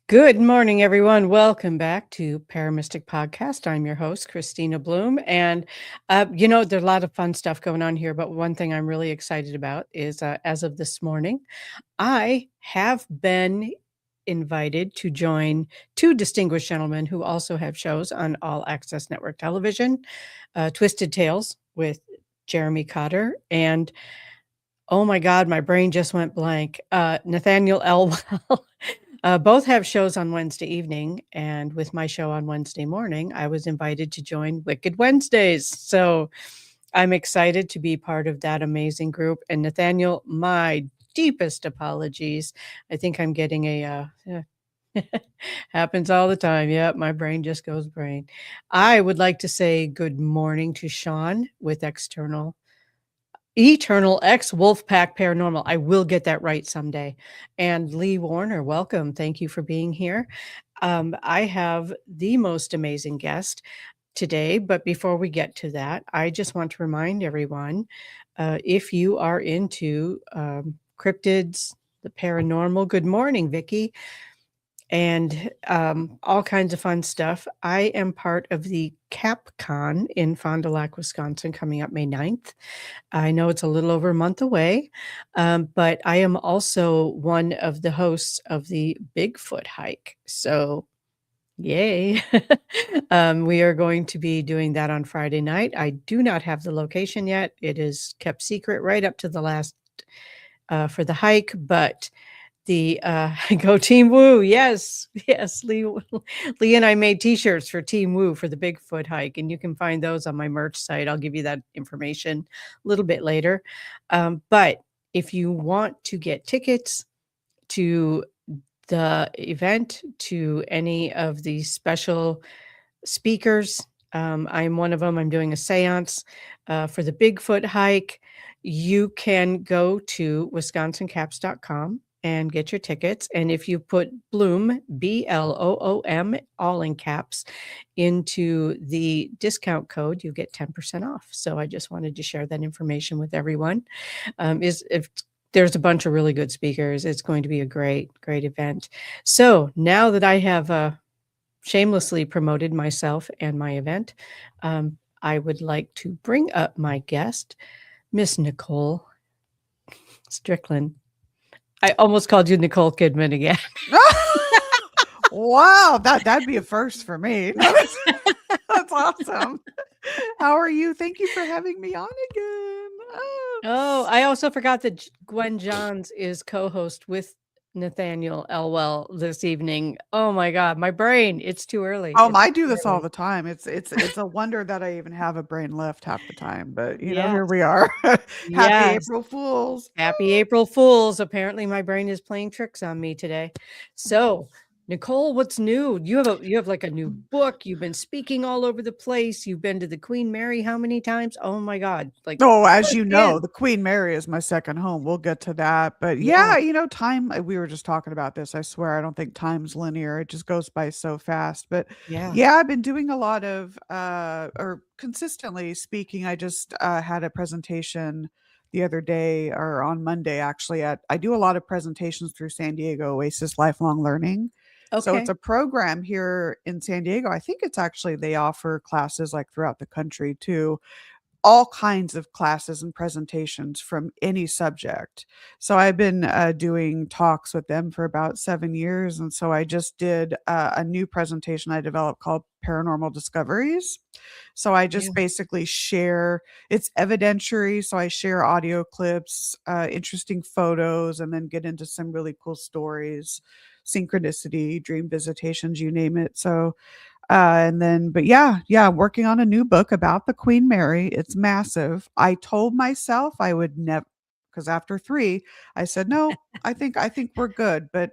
Good morning, everyone. Welcome back to ParaMystic Podcast. I'm your host, Kristina Bloom. And, there's a lot of fun stuff going on here. But one thing I'm really excited about is as of this morning, I have been invited to join two distinguished gentlemen who also have shows on All Access Network Television, Twisted Tales with Jeremy Cotter and oh my God, my brain just went blank. Nathaniel Elwell. Both have shows on Wednesday evening, and with my show on Wednesday morning, I was invited to join Wicked Wednesdays. So I'm excited to be part of that amazing group. And Nathaniel, my deepest apologies. I think I'm getting happens all the time. Yep, my brain just goes brain. I would like to say good morning to Sean with Eternal X Wolfpack Paranormal. I will get that right someday. And Lee Warner, welcome. Thank you for being here. I have the most amazing guest today, but before we get to that, I just want to remind everyone, if you are into cryptids, the paranormal, good morning, Vicki, and all kinds of fun stuff. I am part of the CapCon in Fond du Lac, Wisconsin, coming up May 9th. I know it's a little over a month away, but I am also one of the hosts of the Bigfoot hike. So, yay. We are going to be doing that on Friday night. I do not have the location yet. It is kept secret right up to the last for the hike, but the go Team Woo. Yes. Lee and I made t-shirts for Team Woo for the Bigfoot hike, and you can find those on my merch site. I'll give you that information a little bit later. But if you want to get tickets to the event, to any of the special speakers, I'm one of them. I'm doing a seance for the Bigfoot hike. You can go to wisconsincaps.com and get your tickets. And if you put Bloom, Bloom, all in caps, into the discount code, you get 10% off. So I just wanted to share that information with everyone. If there's a bunch of really good speakers, it's going to be a great event. So now that I have shamelessly promoted myself and my event, I would like to bring up my guest, Miss Nicole Strickland. I almost called you Nicole Kidman again. Wow, that'd be a first for me. That's awesome. How are you? Thank you for having me on again. Oh, I also forgot that Gwen Johns is co-host with Nathaniel Elwell this evening. Oh my God, my brain, it's too early. I do this all the time. It's a wonder that I even have a brain left half the time, but here we are. Happy April Fools. Happy April Fools. Apparently my brain is playing tricks on me today. So, Nicole, what's new? You have like a new book. You've been speaking all over the place. You've been to the Queen Mary how many times? Oh my God. As you know, the Queen Mary is my second home. We'll get to that. But yeah, time, we were just talking about this. I swear, I don't think time's linear. It just goes by so fast. But yeah, I've been doing a lot of, or consistently speaking. I just had a presentation the other day, or on Monday, actually. I do a lot of presentations through San Diego Oasis Lifelong Learning. Okay. So it's a program here in San Diego. I think it's actually, they offer classes like throughout the country too. All kinds of classes and presentations from any subject. So I've been doing talks with them for about 7 years. And so I just did a new presentation I developed called Paranormal Discoveries. So I just basically share, it's evidentiary. So I share audio clips, interesting photos, and then get into some really cool stories, synchronicity, dream visitations, you name it. So but yeah, working on a new book about the Queen Mary. It's massive. I told myself I would never, because after 3, I said, no, I think we're good. But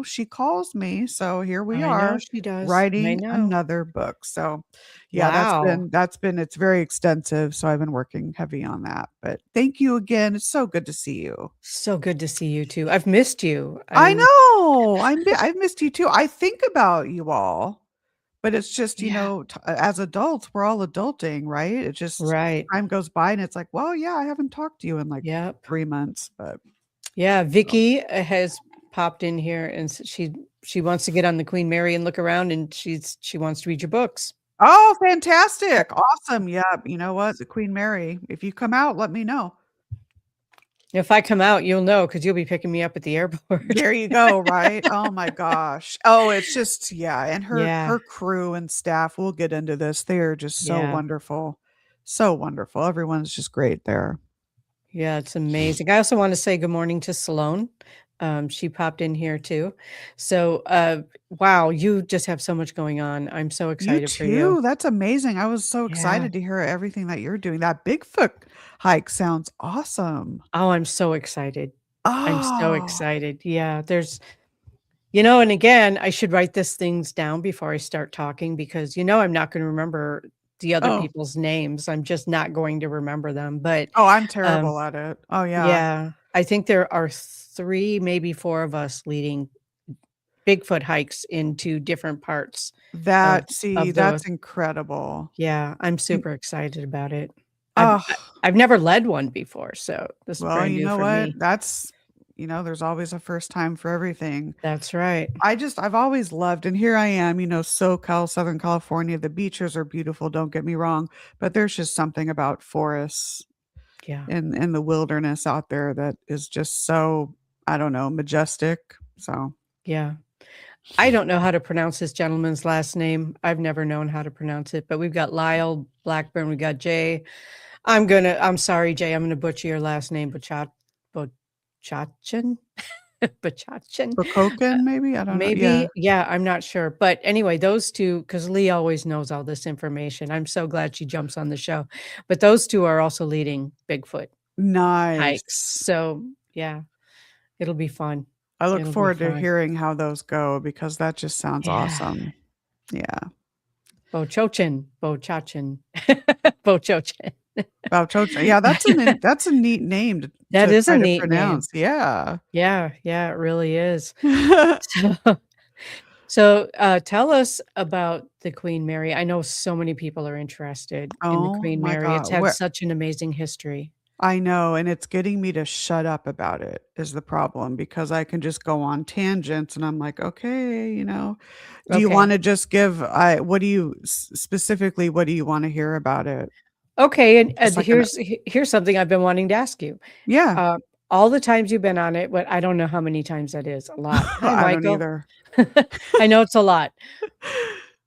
she calls me. So here we are. Know she does. Writing another book. So yeah, wow. it's very extensive. So I've been working heavy on that. But thank you again. It's so good to see you. So good to see you too. I've missed you. I know. I've missed you too. I think about you all. But it's just, as adults, we're all adulting, right? It just time goes by and it's like, well, yeah, I haven't talked to you in like 3 months, but yeah, Vicky has popped in here and she wants to get on the Queen Mary and look around, and she wants to read your books. Oh, fantastic. Awesome. Yeah, you know what? The Queen Mary. If you come out, let me know. If I come out, you'll know because you'll be picking me up at the airport. There you go, right? Oh my gosh. Oh, it's just yeah, and Yeah, her crew and staff, we'll get into this. They are just so yeah, wonderful. So wonderful. Everyone's just great there. yeah, it's amazing. I also wanna say good morning to Salone. She popped in here too. So, wow, you just have so much going on. I'm so You excited for you. too. That's amazing. I was so Yeah. excited to hear everything that you're doing. That Bigfoot hike sounds awesome. Oh, I'm so excited. I'm so Oh. excited. Yeah, there's you know, and again, I should write these things down before I start talking because, I'm not gonna remember the other Oh. people's names. I'm just not going to remember them, but, Oh, I'm um, terrible at it. Oh, yeah. yeah, I think there are 3, maybe 4 of us leading Bigfoot hikes into different parts of That see, of the that's incredible. yeah, I'm And super excited about it. I've oh, I I've never led one before, so this is well, brand you new know for what? me. That's there's always a first time for everything. That's right. I've always loved and here I am, SoCal, Southern California, the beaches are beautiful, don't get me wrong, but there's just something about forests Yeah, and the wilderness out there that is just so, I don't know, majestic. So, yeah. I don't know how to pronounce this gentleman's last name. I've never known how to pronounce it, but we've got Lyle Blackburn, we got Jay. I'm sorry, Jay, I'm gonna butcher your last name, Bachachan? Bachachan? Bokoken maybe? I don't know. Yeah. Maybe? Yeah, I'm not sure, but anyway, those 2, because Lee always knows all this information. I'm so glad she jumps on the show, but those 2 are also leading Bigfoot hikes, Nice. so, yeah, it'll be fun. I look It'll be forward to fun. heering how those go because that just sounds Yeah. awesome. Yeah. Bochochan, Bochochan. Bauchocha. Yeah, that's a neat name to That is a try to neat name. pronounce. Yeah. Yeah, yeah, it really is. So tell us about the Queen Mary. I know so many people are interested in the Oh Queen my Mary. god. It's had Where such an amazing history. I know, and it's getting me to shut up about it is the problem because I can just go on tangents and I'm like, "Okay, do you Okay. wanna just give I what do you specifically, what do you wanna hear about it? Okay, and, Just like an here's something I've been wanting to ask you. yeah. Uh, all the times you've been on it, but I don't know how many times that is, a lot. Hi, I don't Michael. either. I know it's a lot.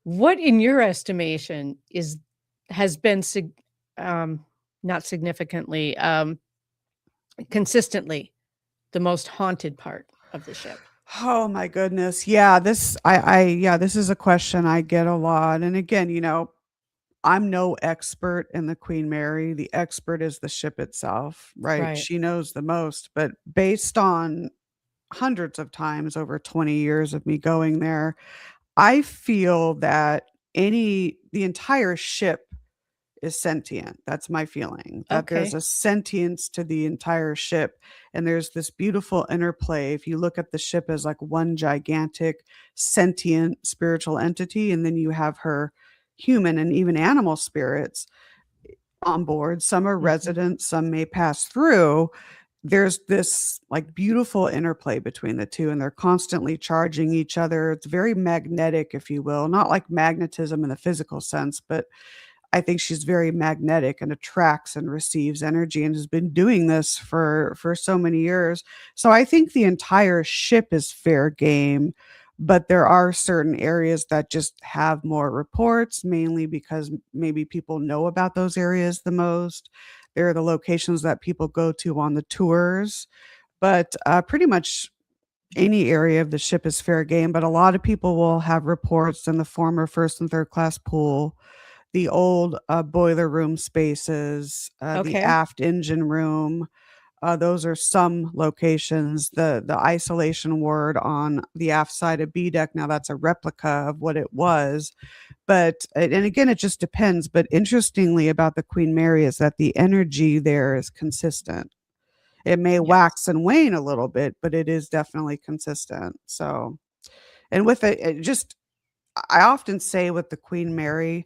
What in your estimation is has been um, not significantly, consistently the most haunted part of the ship? Oh my goodness. Yeah, I yeah, this is a question I get a lot, and again, I'm no expert in the Queen Mary, the expert is the ship itself, right? Right. She knows the most, but based on hundreds of times over 20 years of me going there, I feel that the entire ship is sentient. That's my feeling, that there's Okay. a sentience to the entire ship, and there's this beautiful interplay. If you look at the ship as like one gigantic sentient spiritual entity, and then you have her human and even animal spirits on board. Some are Mhm. resident, some may pass through. There's this like beautiful interplay between the two, and they're constantly charging each other. It's very magnetic, if you will, not like magnetism in the physical sense, but I think she's very magnetic and attracts and receives energy and has been doing this for so many years. So I think the entire ship is fair game, but there are certain areas that just have more reports, mainly because maybe people know about those areas the most. They're the locations that people go to on the tours, but pretty much any area of the ship is fair game. But a lot of people will have reports in the former first and third class pool, the old, boiler room spaces, the Okay. aft engine room, those are some locations. The isolation ward on the aft side of B deck, now that's a replica of what it was, but and again, it just depends, but interestingly about the Queen Mary is that the energy there is consistent. It may Yes. wax and wane a little bit, but it is definitely consistent, so and with it just I often say with the Queen Mary,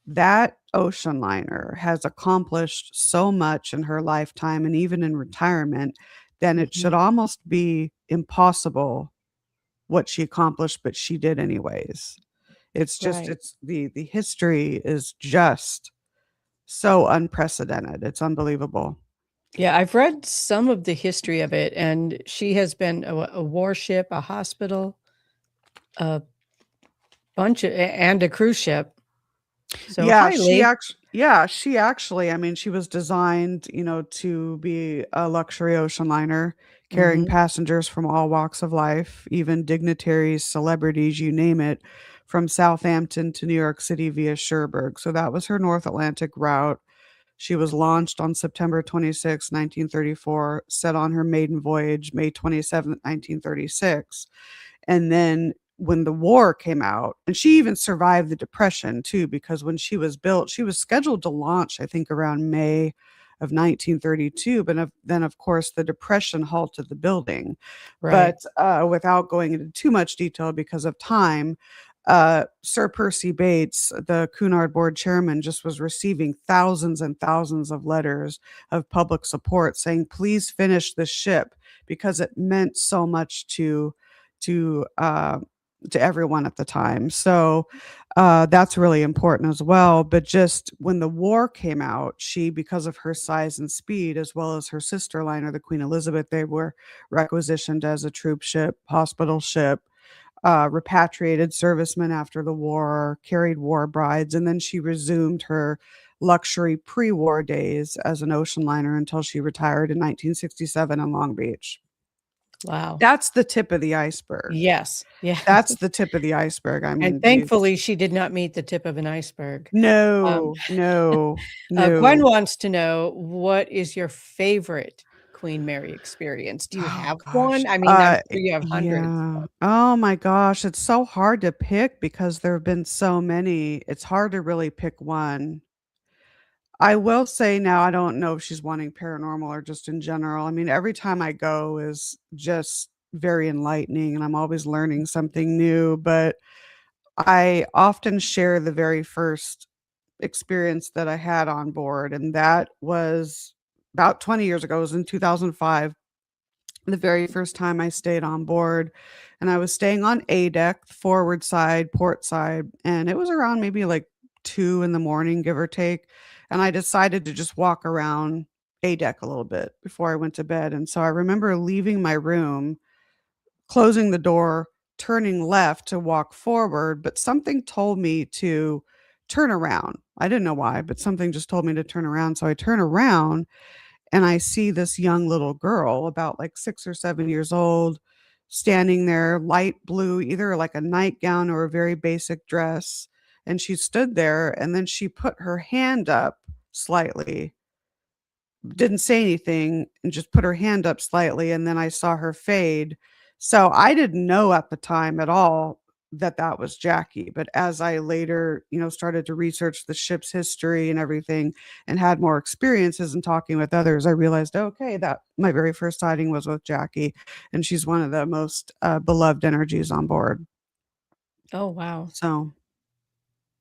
that ocean liner has accomplished so much in her lifetime and even in retirement, then it should Mhm. almost be impossible what she accomplished, but she did anyways. It's just Right. it's the history is just so unprecedented. It's unbelievable. Yeah, I've read some of the history of it, and she has been a warship, a hospital, a bunch of and a cruise ship. So, Yeah, hi, Lee. she actually, I mean, she was designed, to be a luxury ocean liner carrying Mhm. passengers from all walks of life, even dignitaries, celebrities, you name it, from Southampton to New York City via Cherbourg. So that was her North Atlantic route. She was launched on September 26, 1934, set on her maiden voyage May 27th, 1936. And then when the war came out, and she even survived the depression too, because when she was built, she was scheduled to launch, I think, around May of 1932. But then, of course, the depression halted the building. Right. But without going into too much detail because of time, Sir Percy Bates, the Cunard board chairman, just was receiving thousands and thousands of letters of public support saying, "Please finish the ship," because it meant so much to uh, to everyone at the time. So that's really important as well. But just when the war came out, she, because of her size and speed, as well as her sister liner, the Queen Elizabeth, they were requisitioned as a troop ship, hospital ship, repatriated servicemen after the war, carried war brides, and then she resumed her luxury pre-war days as an ocean liner until she retired in 1967 in Long Beach. Wow. That's the tip of the iceberg. Yes. Yeah. That's the tip of the iceberg. I And mean, geez. thankfully, she did not meet the tip of an iceberg. Um, No, no, Gwen no. wants to know, what is your favorite Queen Mary experience? Do you Oh have gosh. one? I mean, I'm sure you have hundreds. Yeah. Oh my gosh, it's so hard to pick because there have been so many. It's hard to really pick one. I will say now, I don't know if she's wanting paranormal or just in general. I mean, every time I go is just very enlightening and I'm always learning something new, but I often share the very first experience that I had on board, and that was about 20 years ago. It was in 2005, the very first time I stayed on board, and I was staying on A deck, forward side, port side, and it was around maybe like 2 in the morning, give or take, and I decided to just walk around A deck a little bit before I went to bed, and so I remember leaving my room, closing the door, turning left to walk forward, but something told me to turn around. I didn't know why, but something just told me to turn around, so I turn around and I see this young little girl about like 6 or 7 years old standing there, light blue, either like a nightgown or a very basic dress, and she stood there, and then she put her hand up slightly, didn't say anything, and just put her hand up slightly, and then I saw her fade. So I didn't know at the time at all that that was Jackie, but as I later, started to research the ship's history and everything and had more experiences and talking with others, I realized, okay, that my very first sighting was with Jackie, and she's one of the most, beloved energies on board. Oh, wow. So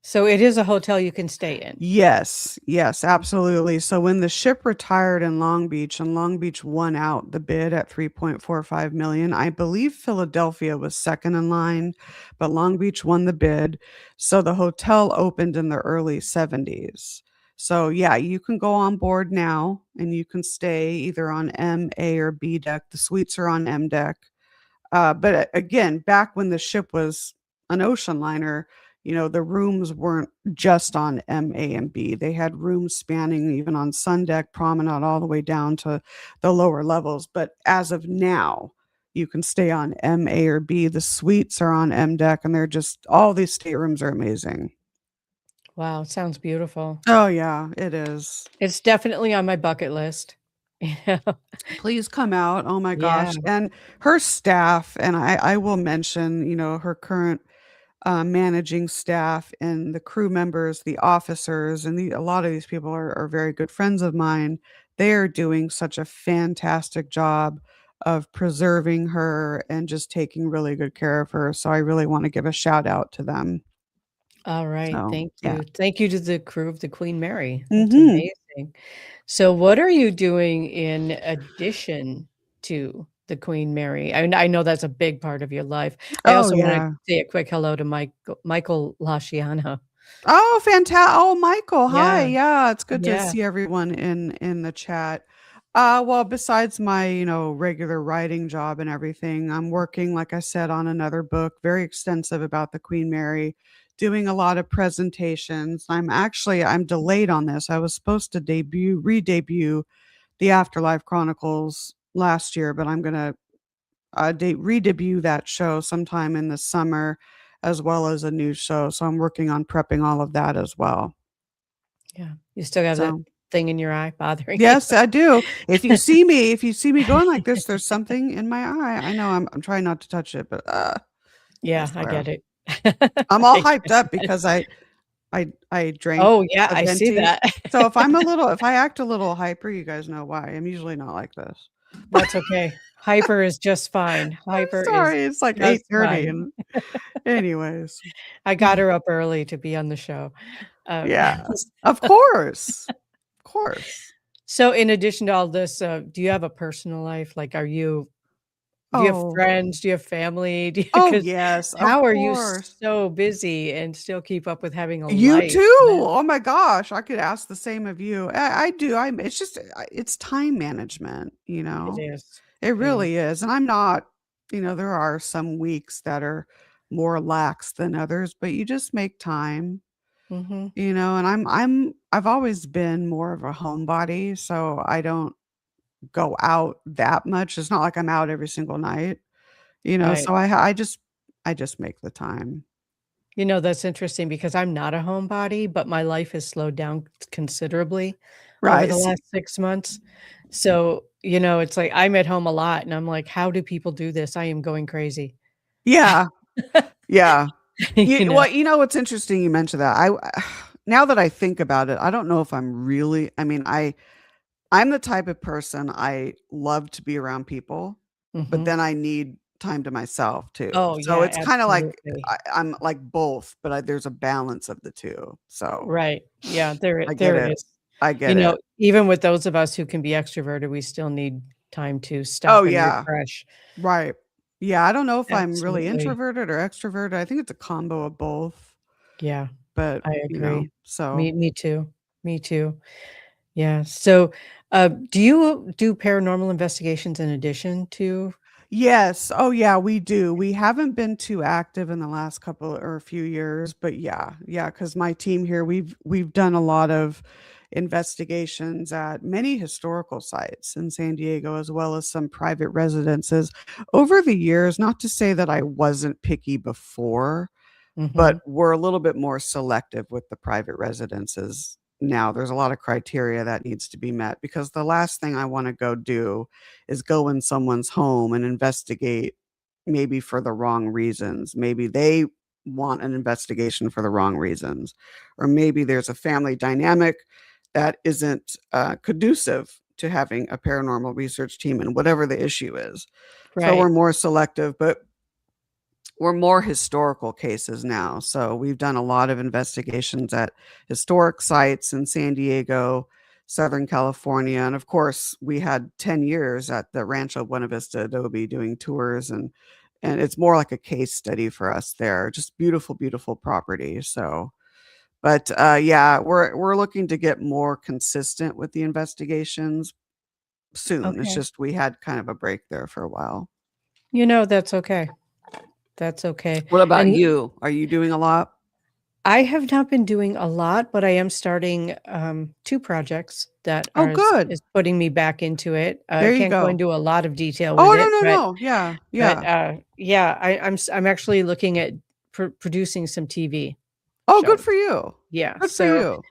So it is a hotel you can stay in. yes, yes, absolutely. So when the ship retired in Long Beach and Long Beach won out the bid at 3.45 million, I believe Philadelphia was second in line, but Long Beach won the bid. So the hotel opened in the early 70s. So yeah, you can go on board now and you can stay either on M, A, or B deck. The suites are on M deck. But again, back when the ship was an ocean liner, the rooms weren't just on M, A, and B. They had rooms spanning even on sun deck, promenade, all the way down to the lower levels. But as of now, you can stay on M, A, or B. The suites are on M deck, and they're just all these staterooms are amazing. Wow, sounds beautiful. Oh yeah, it is. It's definitely on my bucket list. Yeah. Please come out. Oh my Yeah. gosh. And her staff, and I will mention, her current managing staff and the crew members, the officers, and a lot of these people are very good friends of mine. They are doing such a fantastic job of preserving her and just taking really good care of her. So I really want to give a shout out to them. All right, So thank yeah. you. Thank you to the crew of the Queen Mary. That's Hmm. amazing. So what are you doing in addition to the Queen Mary. I know that's a big part of your life. I Oh, also wanna yeah. say a quick hello to Michael Lasciano. Oh, oh, Michael, hi. Yeah, Yeah, it's good to yeah, see everyone in the chat. Well, besides my, regular writing job and everything, I'm working, like I said, on another book, very extensive about the Queen Mary, doing a lot of presentations. I'm delayed on this. I was supposed to re-debut the Afterlife Chronicles last year, but I'm gonna re-debut that show sometime in the summer, as well as a new show. So I'm working on prepping all of that as well. yeah. You still have that So thing in your eye bothering you? yes, I do. If you see me going like this, there's something in my eye. I know I'm trying not to touch it, but I Yeah, I swear. get it. I'm all I hyped get up it. because I drank Oh, yeah, a I see venti. that. So if I act a little hyper, you guys know why. I'm usually not like this. That's okay. Hyper is just fine. Hyper is Sorry, it's like just 8:30 fine. and anyways. I got her up early to be on the show. Um, Yeah. Of course. Of course. so in addition to all this, do you have a personal life? Like, do you have Oh. friends? Do you have family? Do you Oh, 'cause yes, of how are you course. so busy and still keep up with having a You life? too! That Oh my gosh, I could ask the same of you. I do, it's just, it's time management, you it know? is. It It is. really is, and I'm not there are some weeks that are more lax than others, but you just make time, Mhm. and I've always been more of a homebody, so I don't go out that much. It's not like I'm out every single night, Right. so I just make the time. You know, that's interesting because I'm not a homebody, but my life has slowed down considerably over Right, the last 6 months. So, it's like I'm at home a lot and I'm like, "How do people do this? I am going crazy." yeah, yeah. You know? Well, what's interesting you mentioned that. Now that I think about it, I don't know if I'm really I mean, I'm the type of person I love to be around people, but Mhm. then I need time to myself too. Oh, So yeah, it's kinda like absolutely. I'm like both, but there's a balance of the 2. So Right. Yeah, I get there it. is. I get it. Even with those of us who can be extroverted, we still need time to Oh, stop and yeah. refresh. Right. Yeah, I don't know if I'm really Absolutely. introverted or extroverted. I think it's a combo of both, Yeah, but, I agree. so Me too. Me too. Yeah. So, do you do paranormal investigations in addition to yes. Oh, yeah, we do. We haven't been too active in the last couple or a few years, but yeah, yeah, because my team here, we've done a lot of investigations at many historical sites in San Diego, as well as some private residences over the years. Not to say that I wasn't picky before, but Mhm. we're a little bit more selective with the private residences now. There's a lot of criteria that needs to be met because the last thing I wanna go do is go in someone's home and investigate maybe for the wrong reasons. Maybe they want an investigation for the wrong reasons, or maybe there's a family dynamic that isn't, conducive to having a paranormal research team and whatever the issue is. So we're Right. more selective, but we're more historical cases now. So we've done a lot of investigations at historic sites in San Diego, Southern California, and of course, we had 10 years at the Rancho Buena Vista Adobe doing tours and it's more like a case study for us there. Just beautiful, beautiful property. So, but yeah, we're looking to get more consistent with the investigations soon. It's Okay. just we had kind of a break there for a while. That's okay. That's okay. What about And you? Are you doing a lot? I have not been doing a lot, but I am starting, 2 projects that Oh, are good. is putting me back into it. I There you can't go go. into a lot of detail Oh, with no, it, no, but no. Yeah, but, yeah. yeah, I'm actually looking at producing some TV Oh, good shows. for you. Yeah, Good for so you.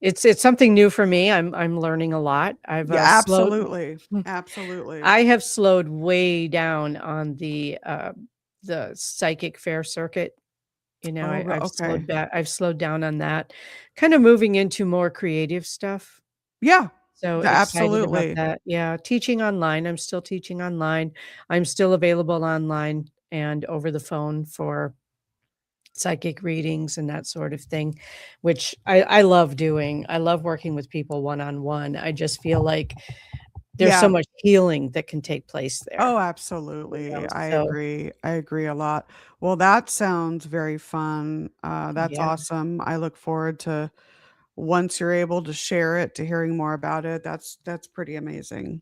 it's something new for me. I'm learning a lot. Yeah, absolutely. Absolutely. I have slowed way down on the psychic fair circuit. Oh, okay. I've slowed down on that, kinda moving into more creative stuff. Yeah. So Yeah, excited about absolutely. that. Yeah, teaching online. I'm still teaching online. I'm still available online and over the phone for psychic readings and that sort of thing, which I love doing. I love working with people one on one. I just feel like there's so Yeah. much healing that can take place Oh, there, absolutely. I so agree. I agree a lot. Well, that sounds very fun. That's yeah. awesome. I look forward to once you're able to share it, to hearing more about it. That's pretty amazing.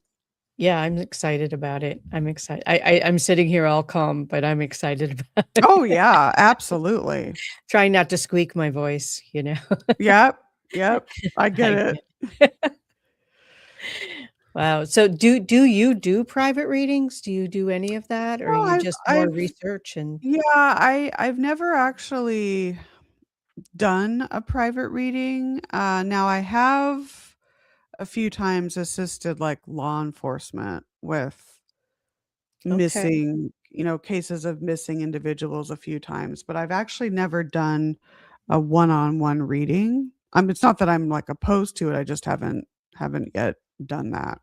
Yeah, I'm excited about it. I'm excited. I'm sitting here all calm, but I'm excited about it. Oh, yeah, absolutely. Trying not to squeak my voice, you know? Yep, yep. I get I it. get Wow. So do you do private readings? Do you do any of that, or are No, you I've just more I've research and yeah, I've never actually done a private reading. Now I have a few times assisted, like, law enforcement with Okay. missing cases of missing individuals a few times, but I've actually never done a one-on-one reading. It's not that I'm, like, opposed to it, I just haven't yet done that.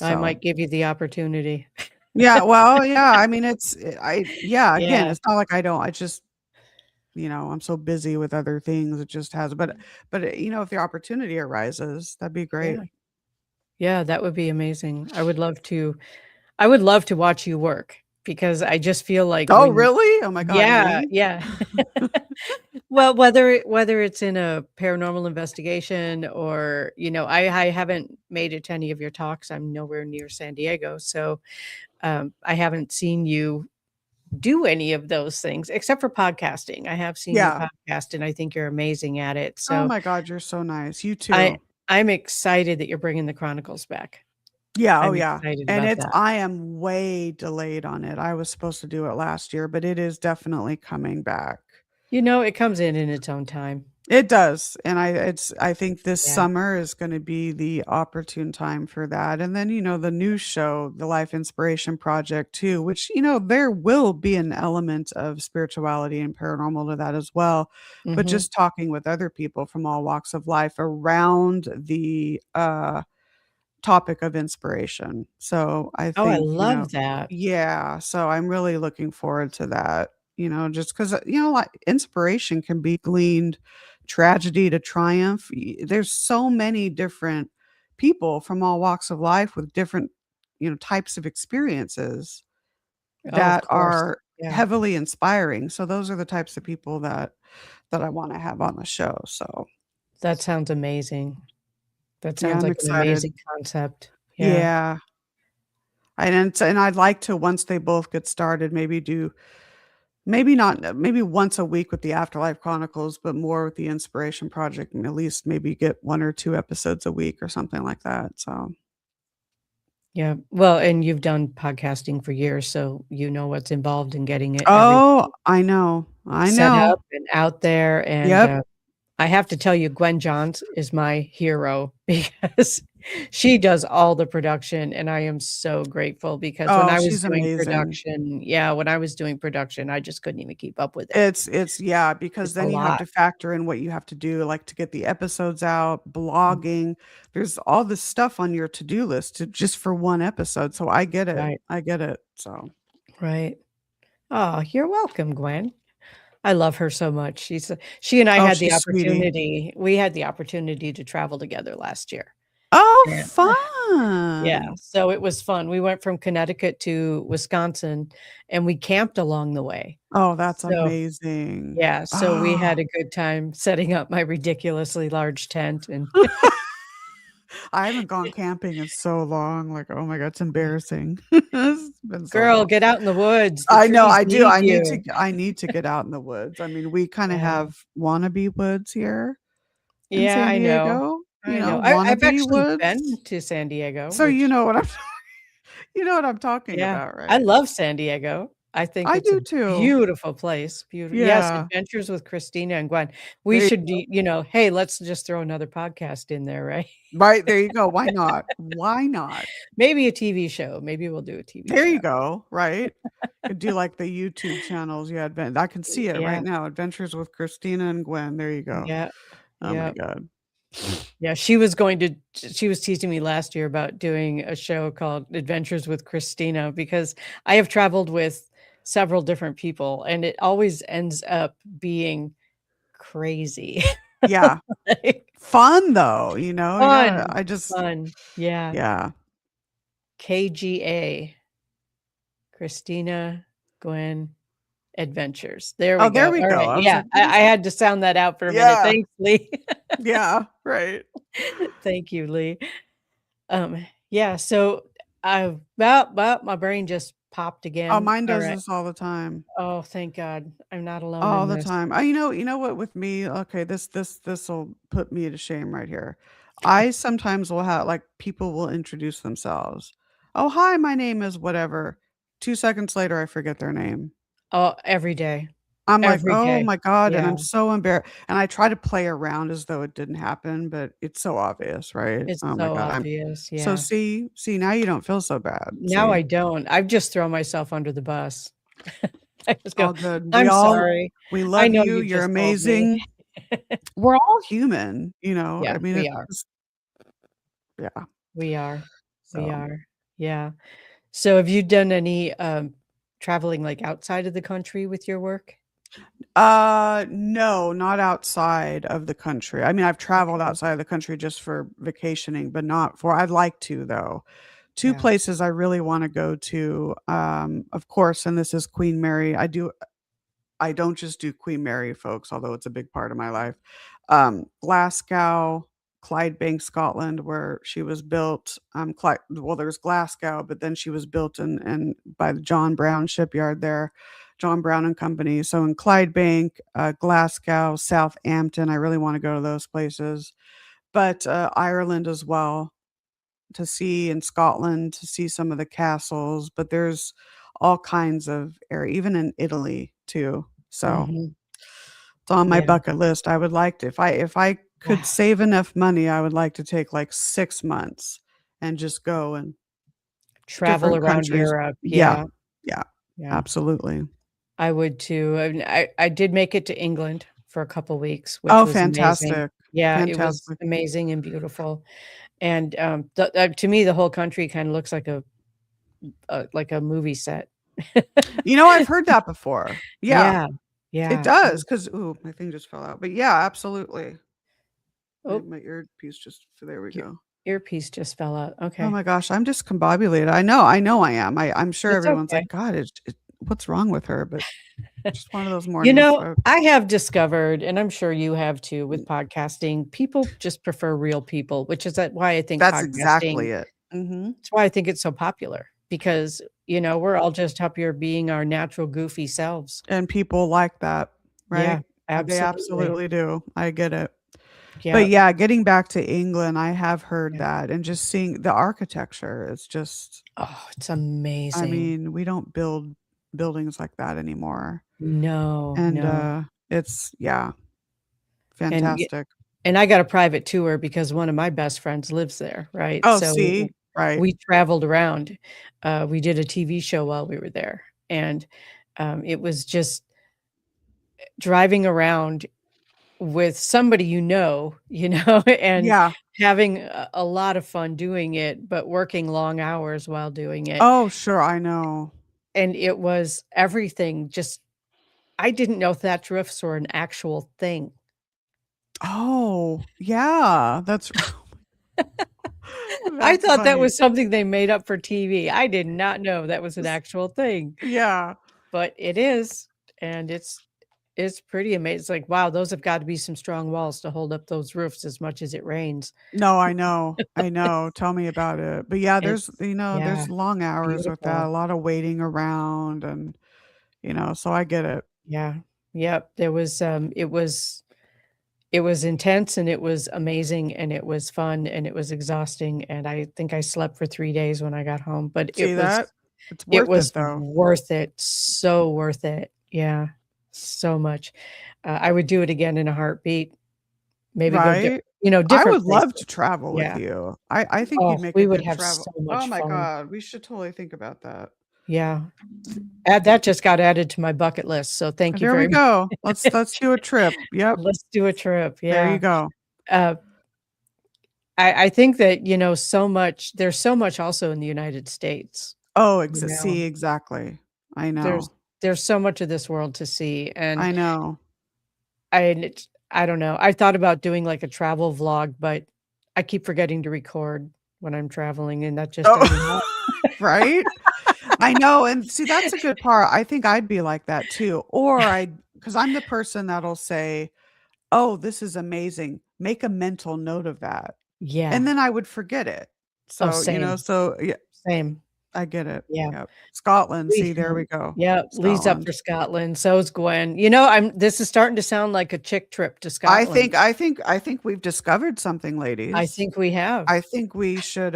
I So, might give you the opportunity. yeah, well, yeah, I mean, yeah, again, Yeah. it's not like I don't I just I'm so busy with other things, it just has but if the opportunity arises, that'd be great. Yeah. Yeah, that would be amazing. I would love to watch you work because I just feel like Oh, when really? Oh my god, Yeah, me? yeah. Well, whether it's in a paranormal investigation or, I haven't made it to any of your talks. I'm nowhere near San Diego, so, I haven't seen you do any of those things except for podcasting. I have seen you Yeah. podcast, and I think you're amazing at it, Oh so my god, you're so nice. You I too. I'm excited that you're bringing the chronicles back. Yeah, oh I'm yeah. excited And about it's that. I am way delayed on it. I was supposed to do it last year, but it is definitely coming back. It comes in its own time. It does, and I think this Yeah. summer is gonna be the opportune time for that, and then, the new show, the Life Inspiration Project too, which, there will be an element of spirituality and paranormal to that as well, but Mhm. just talking with other people from all walks of life around the, topic of inspiration. So, I Oh, I think, love that. yeah, so I'm really looking forward to that, just 'cause, like, inspiration can be gleaned tragedy to triumph. There's so many different people from all walks of life with different, types of experiences Oh, of that course. are Yeah. heavily inspiring. So those are the types of people that I wanna have on the show. So, That sounds amazing. That yeah, sounds I'm like an excited. amazing concept. Yeah. Yeah. And I'd like to, once they both get started, maybe do maybe not maybe once a week with the Afterlife Chronicles, but more with the Inspiration Project, and at least maybe get 1 or 2 episodes a week or something like that, so Yeah. Well, and you've done podcasting for years, so you know what's involved in getting it Oh, everything I know, I set know. up and out there, and, Yep. I have to tell you, Gwen Johns is my hero because she does all the production, and I am so grateful because Oh, she's amazing. when I was doing production, I just couldn't even keep up with it. It's yeah, because It's a then you have lot. to factor in what you have to do, like, to get the episodes out, blogging. There's all this stuff on your to-do list to just for 1 episode, so Right, I get it, so right. Oh, you're welcome, Gwen. I love her so much. She and I Oh, had the she's sweetie. opportunity we had the opportunity to travel together last year. Oh, Yeah. Yeah, fun. so it was fun. We went from Connecticut to Wisconsin, and we camped along the way. Oh, that's So amazing. yeah, so we Oh. had a good time setting up my ridiculously large tent and I haven't gone camping in so long, like, oh my god, it's Yeah. embarrassing. It's been so Girl, long. get out in the woods. The I know, trees I do, need you. I need to get out in the woods. I mean, we kinda Yeah. have wannabe woods here in Yeah, San I know. Diego, I know. I've wannabe actually been woods. to San Diego, So you which know what I'm you know what I'm talking Yeah, about, I right? love San Diego. I think I it's a do too. beautiful place, Yes, Yeah. Adventures with Christina and Gwen. We There you should go. be hey, let's just throw another podcast in there, right? Right, there you go, why not? Why not? Maybe a TV show. Maybe we'll do a TV There show. you go, right? Could do like the YouTube channels, yeah, I can see it right Yeah, now, Adventures with Christina and Gwen, there you go. yeah, Oh my yeah, god. yeah, she was teasing me last year about doing a show called Adventures with Christina because I have traveled with several different people, and it always ends up being crazy. Yeah. Like, Fun though, you gotta fun, I just fun. Yeah. yeah. KGA, Kristina Gwen Adventures. There we Oh, there go. we All go. right. I was Yeah, like, "What is I that?" had to sound that out for a minute. Yeah. Thanks, Lee. Yeah, right. Thank you, Lee. Yeah, so well, my brain just popped Oh, again. mine All does right. this all the time. Oh, thank God. I'm not alone All in the this. time. You know what with me, okay, this'll put me to shame right here. I sometimes will have like, people will introduce themselves. "Oh, hi, my name is whatever." 2 seconds later, I forget their name. Oh, every day. I'm like, Every "Oh day. my god," and Yeah, I'm so embarrassed. And I try to play around as though it didn't happen, but it's so obvious, right? it's Oh my so god, I'm obvious. so Yeah. see, now you don't feel so bad, Now see? I don't. I've just thrown myself under the bus. I just go, All good. "I'm sorry. We I love know you, you you're just told me." amazing. We're all human, you know? Yeah, I mean, we it's are. just yeah, We are. We so are. Yeah. So have you done any, traveling, like, outside of the country with your work? No, not outside of the country. I mean, I've traveled Okay. outside of the country just for vacationing, but not for I'd like to though. 2 Yeah. places I really wanna go to, of course, and this is Queen Mary. I don't just do Queen Mary, folks, although it's a big part of my life. Glasgow, Clydebank, Scotland, where she was built, well, there's Glasgow, but then she was built in by the John Brown shipyard there, John Brown and Company. So in Clydebank, Glasgow, Southampton, I really wanna go to those places, but, Ireland as well to see in Scotland, to see some of the castles, but there's all kinds of area even in Italy too. So, Mhm. it's on my Yeah. bucket list. I would like to if I could Wow. save enough money, I would like to take, like, 6 months and just go in Travel different around countries. Europe. Yeah, Yeah. yeah, Yeah. absolutely. I would too. And I did make it to England for a couple weeks, which Oh, was amazing. fantastic, Yeah, it was fantastic. amazing and beautiful. And, to me, the whole country kinda looks like a movie set. You know, I've heard that before. Yeah, Yeah. it Yeah. does. Because ooh, my thing just fell out, but yeah, absolutely. Oh, My earpiece just there we your go. earpiece just fell out. Oh Okay. my gosh, I'm discombobulated. I know I am. I'm sure It's everyone's okay. like, "God, what's wrong with her?" But just one of those mornings, folks. I have discovered, and I'm sure you have too with podcasting, people just prefer real people, which is why I think That's podcasting exactly it. Mhm. it's why I think it's so popular because, we're all just happier being our natural goofy selves. And people like that, Yeah, right? They absolutely. absolutely do. I get it. But Yeah, yeah, getting back to England, I have heard yeah. that and just seeing the architecture is just Oh, it's I amazing. mean, we don't build buildings like that anymore. No, And, no. it's yeah, And fantastic. And I got a private tour because one of my best friends lives there, right? Oh, So see? Right. we traveled around. We did a TV show while we were there, and, it was just driving around with somebody and Yeah. having a lot of fun doing it, but working long hours while doing it, Oh, sure, I know. and it was everything just I didn't know thatch roofs were an actual thing. Oh, yeah, that's I that's thought that funny. was something they made up for TV. I did not know that was an S actual thing, Yeah. but it is, and it's pretty amazing. It's like, wow, those have got to be some strong walls to hold up those roofs as much as it rains. No, I know, tell me about it. But yeah, It's yeah, there's long hours with that, beautiful. a lot of waiting around and, so I get it. Yeah. Yep. It was intense and it was amazing and it was fun and it was exhausting and I think I slept for 3 days when I got home, but See that? It's it worth it, was though. worth it, so worth it. Yeah, so much. I would do it again in a heartbeat, maybe go Right? I different would love places. to travel with Yeah. you. I think Oh, you'd make a we would good have so travel oh much my fun. god, we should totally think about that. Yeah. Add that just got added to my bucket list, so thank you There we very go. much. Let's do a trip. Yep, Let's do a trip, there you yeah. go. Uh, I think that, there's so much also in the United States, Oh, you know? see, exactly. I There's know. there's so much of this world to see, and I know. I don't know. I thought about doing, like, a travel vlog, but I keep forgetting to record when I'm traveling, and that just doesn't Oh, help. right? I know, and see, that's a good part. I think I'd be like that too, or I, because 'cause I'm the person that'll say, "Oh, this is amazing." Make a mental note of that, and Yeah. then I would forget it. Oh, So, same, so yeah, same. I get it. Yeah. Yep. Scotland, Lee see, there we go. yeah, Lee's up Scotland. for Scotland, so is Gwen. You know, I'm this is starting to sound like a chick trip to I Scotland. think I think I think we've discovered something, I ladies. think we have. I think we should,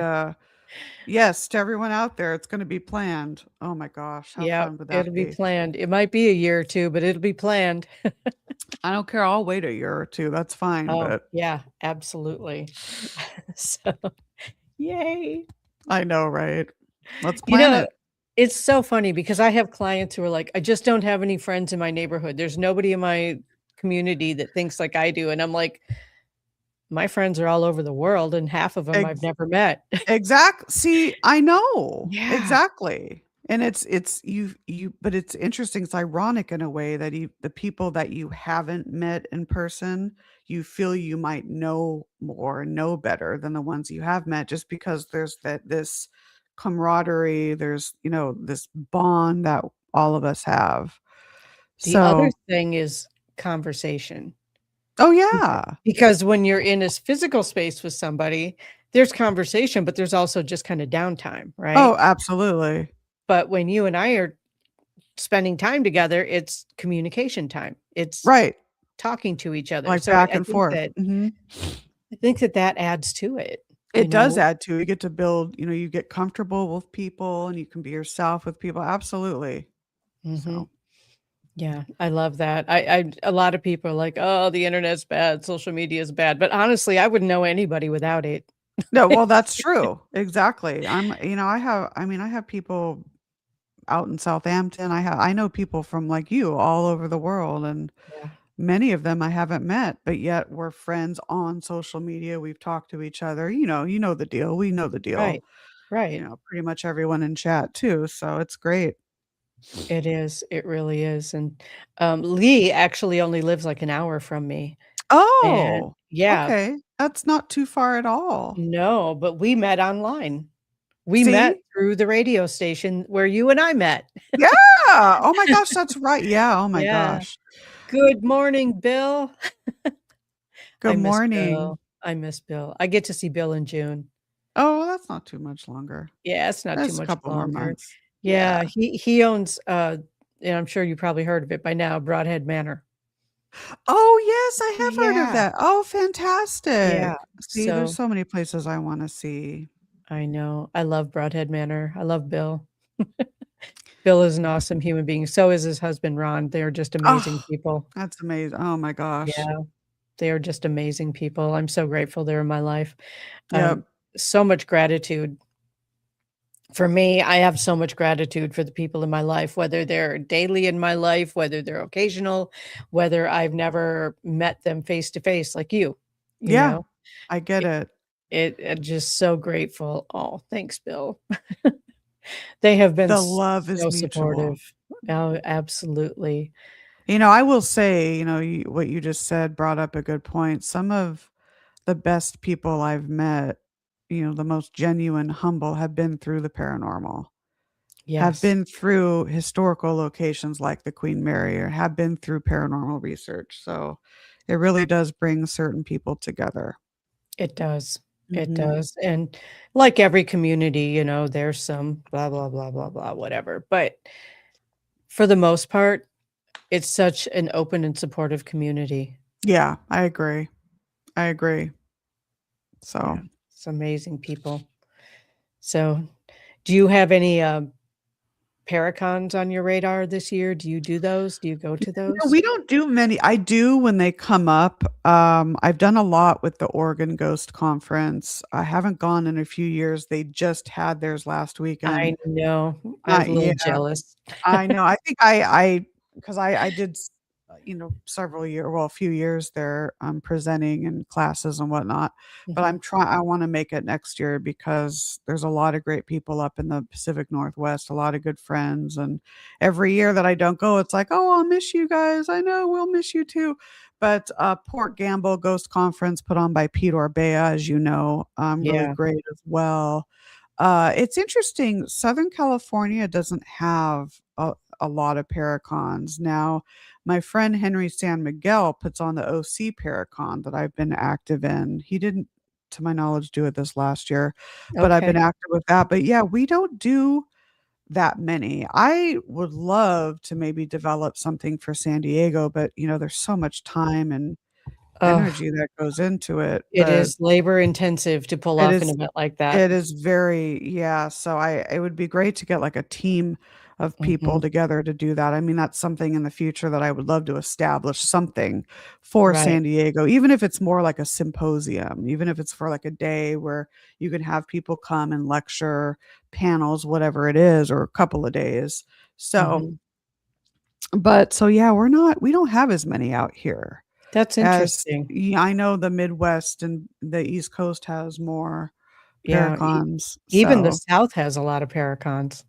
yes, to everyone out there, it's gonna be planned. Oh my gosh, how Yep, fun would that it'll be be? planned. It might be a year or 2, but it'll be planned. I don't care, I'll wait a year or 2, that's fine, Oh, but yeah, absolutely. So, yay. I know, right? Let's You plan know, it. it's so funny because I have clients who are like, "I just don't have any friends in my neighborhood. There's nobody in my community that thinks like I do." And I'm like, "My friends are all over the world, and half of them I've Ex never met." See, I know. Yeah. Exactly. And it's you but it's interesting, it's ironic in a way that the people that you haven't met in person, you feel you might know more, know better than the ones you have met just because there's this camaraderie, there's, this bond that all of us have. The other So thing is conversation. oh, Becau yeah. because when you're in this physical space with somebody, there's conversation, but there's also just kinda downtime, right? Oh, absolutely. But when you and I are spending time together, it's communication time. It's Right. talking to each other. Like So back and forth. Mhm. I think that that adds to it, you It does know? add to, you get to build, you get comfortable with people and you can be yourself with people, absolutely. Mhm. So, Yeah, I love that. I a lot of people are like, "Oh, the internet's bad, social media is bad," but honestly, I wouldn't know anybody without it. no, well, that's true, exactly. I have people out in Southampton, I know people from, like you, all over the world, and Yeah, many of them I haven't met, but yet we're friends on social media, we've talked to each other, you know the deal, we know the deal, right, right. pretty much everyone in chat too, so it's great. It is, it really is, and, Lee actually only lives like an hour from me, and Oh, yeah, okay. That's not too far at all. no, but we met online. We met See? through the radio station where you and I met. Yeah! Oh my gosh, that's right. Yeah, oh my Yeah. gosh. Good morning, Bill. I Good miss morning. Bill. I miss Bill. I get to see Bill in June. Oh, well, that's not too much longer. Yeah, it's not too That's a much couple more longer. months. Yeah, Yeah. he owns, and I'm sure you probably heard of it by now, Broadhead Manor. Oh, yes, I have heard of Yeah. that. Oh, Yeah. fantastic. See, there's So so many places I wanna see. I know. I love Broadhead Manor. I love Bill. Bill is an awesome human being. So is his husband, Ron. They're just amazing Oh, people. that's amazing. Oh my gosh. Yeah. They are just amazing people. I'm so grateful they're in my life. Yep. So much gratitude. For me, I have so much gratitude for the people in my life, whether they're daily in my life, whether they're occasional, whether I've never met them face to face like you Yeah, know? I get It it. just so grateful. Oh, thanks, Bill. They have been The love is so supportive. mutual. Oh, absolutely. I will say, what you just said brought up a good point. Some of the best people I've met, the most genuine, humble, have been through the paranormal, have Yes, been through historical locations like the Queen Mary, or have been through paranormal research. So it really does bring certain people together. it does. It Mhm. does, and like every community, there's some blah, blah, blah, blah, blah, whatever, but for the most part, it's such an open and supportive community. Yeah, I agree. I agree. Yeah, So it's amazing people. So, do you have any, Paracons on your radar this year? Do you do those? Do you go to no, those? we don't do many. I do when they come up. I've done a lot with the Oregon Ghost Conference. I haven't gone in a few years. They just had theirs last weekend. I know. I was a Yeah, little jealous. I know. I think I 'cause I did several a few years there, presenting and classes and whatnot, but Mhm. I wanna make it next year because there's a lot of great people up in the Pacific Northwest, a lot of good friends, and every year that I don't go, it's like, "Oh, I'll miss you guys. I know, we'll miss you too." But Port Gamble Ghost Conference put on by Pete Orbea, as you know, really Yeah. great as well. It's interesting. Southern California doesn't have a lot of Paracons. Now, my friend Henry San Miguel puts on the OC Paracon that I've been active in. He didn't, to my knowledge, do it this last year, but I've been Okay. active with that. But yeah, we don't do that many. I would love to maybe develop something for San Diego, but there's so much time and Oh, energy that goes into it. it But is labor intensive to pull it off an is event like that. it is very, yeah, so it would be great to get, like, a team of people Mhm. together to do that. I mean, that's something in the future that I would love to establish something for Right. San Diego, even if it's more like a symposium, even if it's for, like, a day where you can have people come and lecture, panels, whatever it is, or a couple of days. So Mhm. but so, yeah, we don't have as many out here That's as interesting. yeah, I know the Midwest and the East Coast has more Yeah, Paracons, even the so South has a lot of Paracons.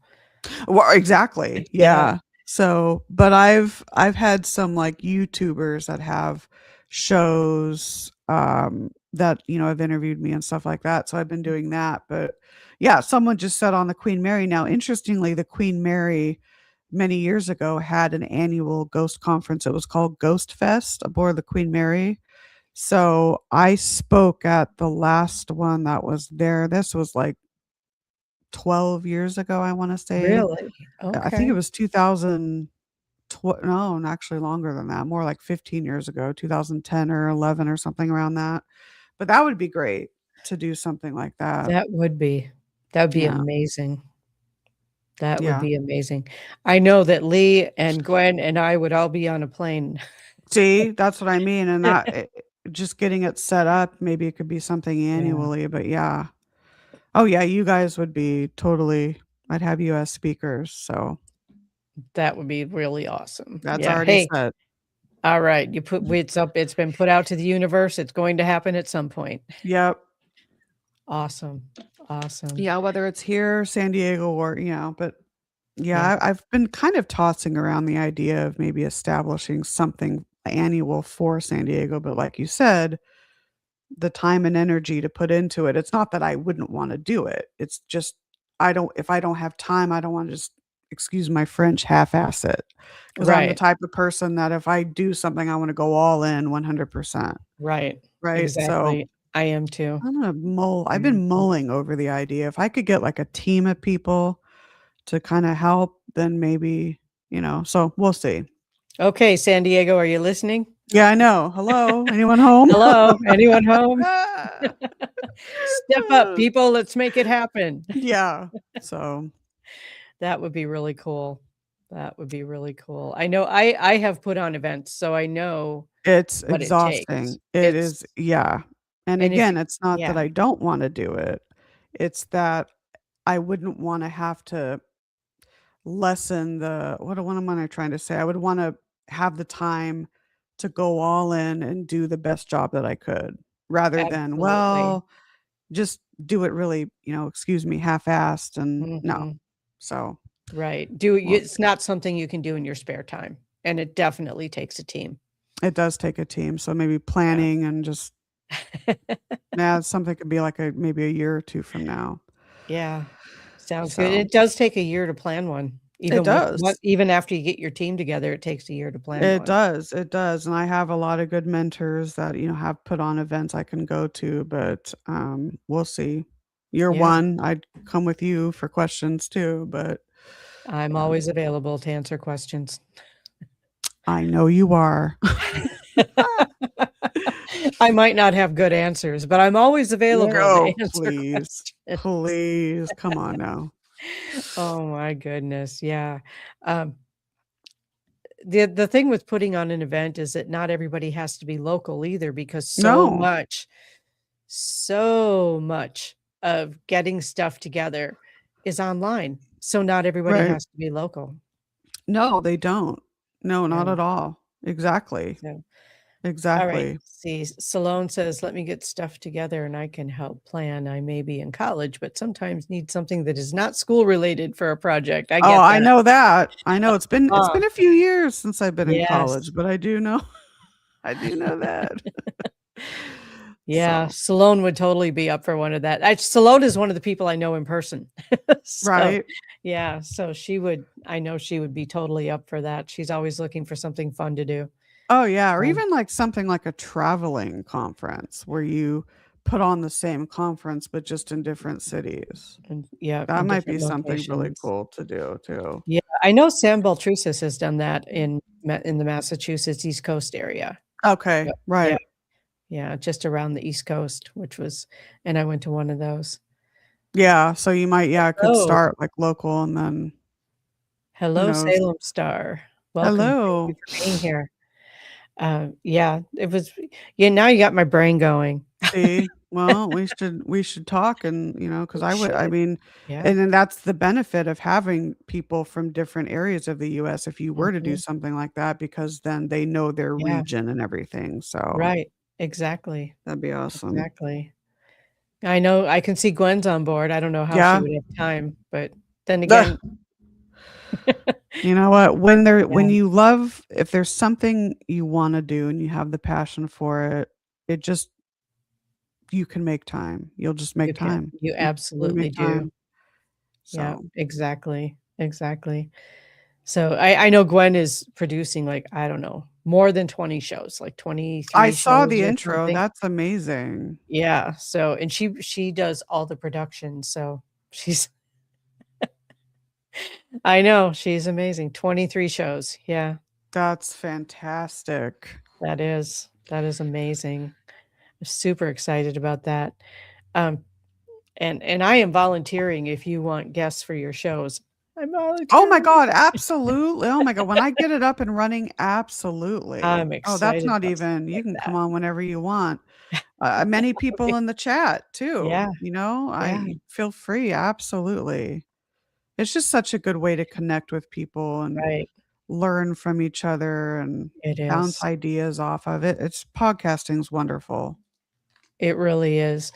well, exactly, Yeah. yeah. So, but I've had some, like, YouTubers that have shows, that, have interviewed me and stuff like that, so I've been doing that, but, yeah, someone just said on the Queen Mary now, interestingly, the Queen Mary many years ago had an annual ghost conference, it was called Ghost Fest aboard the Queen Mary, so I spoke at the last one that was there, this was, like, 12 years ago, I wanna say. Really? I think it Okay. was 2000 no, actually longer than that, more like 15 years ago, 2010 or 11 or something around that. But that would be great to do something like that. That would be that would be Yeah, amazing. That would yeah. be amazing. I know that Lee and Gwen and I would all be on a plane. See, that's what I mean, and that just getting it set up, maybe it could be something Yeah, annually, but yeah. Oh, yeah, you guys would be totally I'd have you as speakers, so that would be really awesome. that's Yeah. already Hey, set. alright, you put it's been put out to the universe, it's going to happen at some point. Yep. Awesome. Awesome. Yeah, whether it's here, San Diego, or but Yeah. yeah, I've been kind of tossing around the idea of maybe establishing something annual for San Diego, but like you said, the time and energy to put into it, it's not that I wouldn't wanna do it. It's just I don't have time, I don't wanna just, excuse my French, half-ass it, because 'cause I'm the Right. type of person that if I do something, I wanna go all in 100%, Right. right? So, Exactly. I am too. I've I am been too. mulling over the idea. If I could get, like, a team of people to kinda help, then maybe, so we'll see. Okay, San Diego, are you listening? Yeah, I know. "Hello, anyone home?" Hello, anyone home? Step up, people, let's make it happen. Yeah, so That would be really cool. That would be really cool. I know I have put on events, so I know it's what it takes. exhausting. It It's is, yeah, and and if you again, it's not yeah, that I don't wanna do it, it's that I wouldn't wanna have to lessen the what am I trying to say? I would wanna have the time to go all in and do the best job that I could, rather than, absolutely. well, just do it really, excuse me, half-assed and no. Mhm. So, Right. well, It's not something you can do in your spare time, and it definitely takes a team. it does take a team, so maybe Yeah. planning and just yeah, something could be like maybe a year or 2 from now. Yeah. Sounds good. So, It does take a year to plan one. it does. Even after you get your team together, it takes a year to plan one. It does, and I have a lot of good mentors that, have put on events I can go to, but, we'll see. You're Yeah. one, I'd come with you for questions too, but, I'm um, always available to answer questions. I know you are. I might not have good answers, but I'm always available to Oh, answer please, questions. please, come on now. Oh my goodness, yeah. Um, the thing with putting on an event is that not everybody has to be local either because No, so much of getting stuff together is online. So not everybody right. has to be local. No, they don't. No, not Yeah. at all. Exactly, So, all right. exactly. See, Salone says, let me get stuff together and I can help plan. I may be in college, but sometimes need something that is not school related for a project. I Oh, get I that. know that. I know it's Ah, been a few years since I've been in yes. college, but I do know I do know that. Yeah, So, Salone would totally be up for one of that. Salone is one of the people I know in person. So, right? yeah, so I know she would be totally up for that. She's always looking for something fun to do. Oh, yeah, or So, even, like, something like a traveling conference where you put on the same conference, but just in different cities. and yeah, That in might be different something really locations. cool to do too. Yeah, I know Sam Baltrusis has done that in the Massachusetts East Coast area. Okay, Yep. Yeah, right. yeah, just around the East Coast, and I went to one of those. Yeah, so you might yeah, it could Oh, start, like, local and then who hello, knows? Salem Star. Welcome. Thank you Hello. for being here. Yeah, it was yeah, now you got my brain going. See? Well, we should talk and, because We I should. mean Yeah. and then that's the benefit of having people from different areas of the US if you were to do Mhm. something like that because then they know their Yeah, region and everything, so right. Exactly, that'd be awesome. exactly. I know I can see Gwen's on board. I don't know how she Yeah. would have time, but then again You know what? When yeah, you love if there's something you wanna do and you have the passion for it, it just you can make time. You'll just make you can. time. You You really absolutely make do. time. Yeah, So, exactly, exactly. So I know Gwen is producing, like, I don't know, more than 20 shows, like I 23 saw shows the or intro, something. that's amazing. Yeah, so and she does all the production, so she's I know, she's amazing. 23 shows. Yeah, That's fantastic. that is amazing. I'm super excited about that. Um, and I am volunteering if you want guests for your shows. I'm Oh my volunteering. god, absolutely. Oh my god, when I get it up and running, absolutely. I'm Oh, that's excited not about even stuff you like can come that. on whenever you want. Many people in the chat too, Yeah, yeah, I feel free, absolutely. It's just such a good way to connect with people and right. learn from each other and It bounce is. ideas off of it. It's podcasting's wonderful. It really is.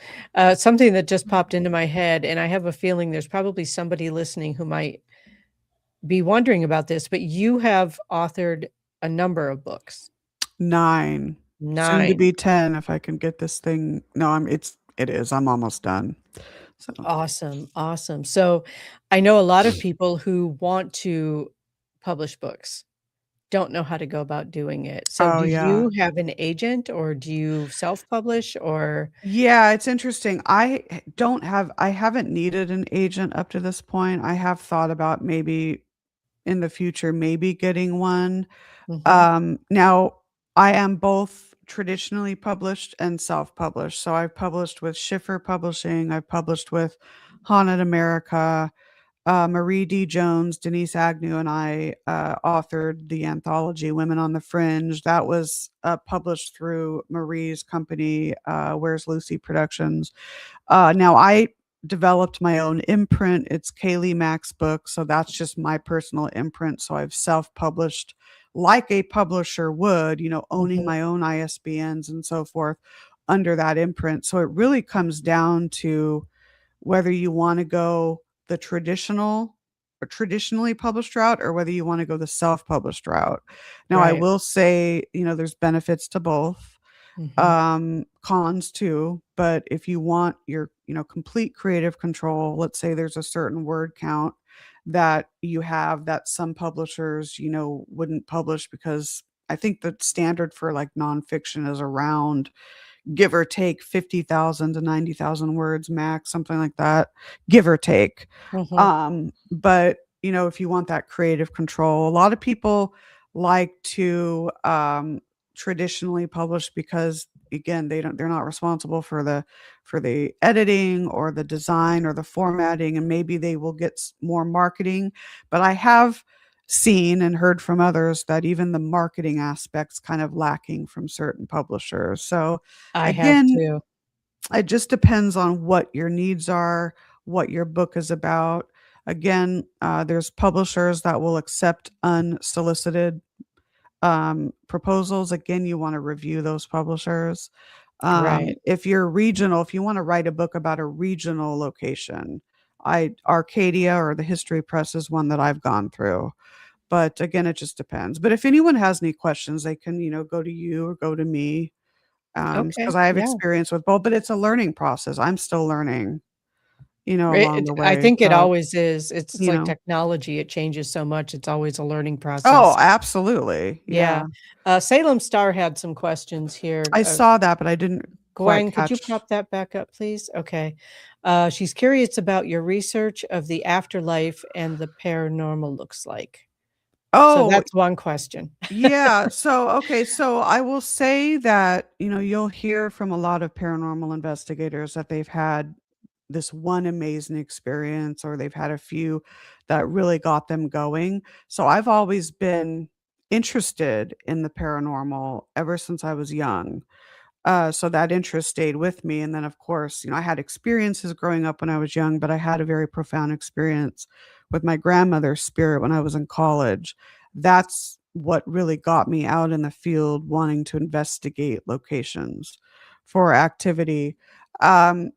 Something that just popped into my head, and I have a feeling there's probably somebody listening who might be wondering about this, but you have authored a number of books. 9, soon to 9. be 10 if I can get this thing no, it is, I'm almost done. So Awesome, awesome. So, I know a lot of people who want to publish books, don't know how to go about doing it. So, oh, do yeah. you have an agent or do you self-publish or Yeah, it's interesting. I haven't needed an agent up to this point. I have thought about maybe in the future, maybe getting one. Mhm, Now I am both traditionally published and self-published. So I've published with Schiffer Publishing, I've published with Haunted America, Marie D. Jones, Denise Agnew, and I authored the anthology Women on the Fringe. That was published through Marie's company, Where's Lucy Productions. Now I developed my own imprint. It's Kaylee Max Books, so that's just my personal imprint. So I've self-published like a publisher would, owning mhm, my own ISBNs and so forth under that imprint. So it really comes down to whether you wanna go the traditional or traditionally published route or whether you wanna go the self-published route. Now, I right, will say, there's benefits to both, mhm, cons too, but if you want your, complete creative control, let's say there's a certain word count that you have that some publishers, wouldn't publish because I think the standard for, like, nonfiction is around give or take 50,000 to 90,000 words max, something like that, give or take. mhm, But, if you want that creative control, a lot of people like to traditionally publish because again, they're not responsible for the editing or the design or the formatting and maybe they will get more marketing, but I have seen and heard from others that even the marketing aspects kind of lacking from certain publishers. So I have again, too. it just depends on what your needs are, what your book is about. Again, there's publishers that will accept unsolicited proposals. Again, you want to review those publishers. Right, If you're regional, if you want to write a book about a regional location, I Arcadia or the History Press is one that I've gone through. But again, it just depends. But if anyone has any questions, they can, go to you or go to me, because Okay, I have yeah. experience with both, but it's a learning process. I'm still learning, along the I way. think it So, always is. It's you like know technology, it changes so much, it's always a learning Oh, process. absolutely. Yeah. Yeah. Salem Star had some questions here. I saw that, but I didn't quite Gwen, could you catch. pop that back up, please? Okay. She's curious about your research of the afterlife and the paranormal looks like. So Oh, that's one question. yeah. So, okay. So I will say that, you'll hear from a lot of paranormal investigators that they've had this one amazing experience or they've had a few that really got them going. So I've always been interested in the paranormal ever since I was young. So that interest stayed with me. And then, of course, I had experiences growing up when I was young, but I had a very profound experience with my grandmother's spirit when I was in college. That's what really got me out in the field wanting to investigate locations for activity. Um,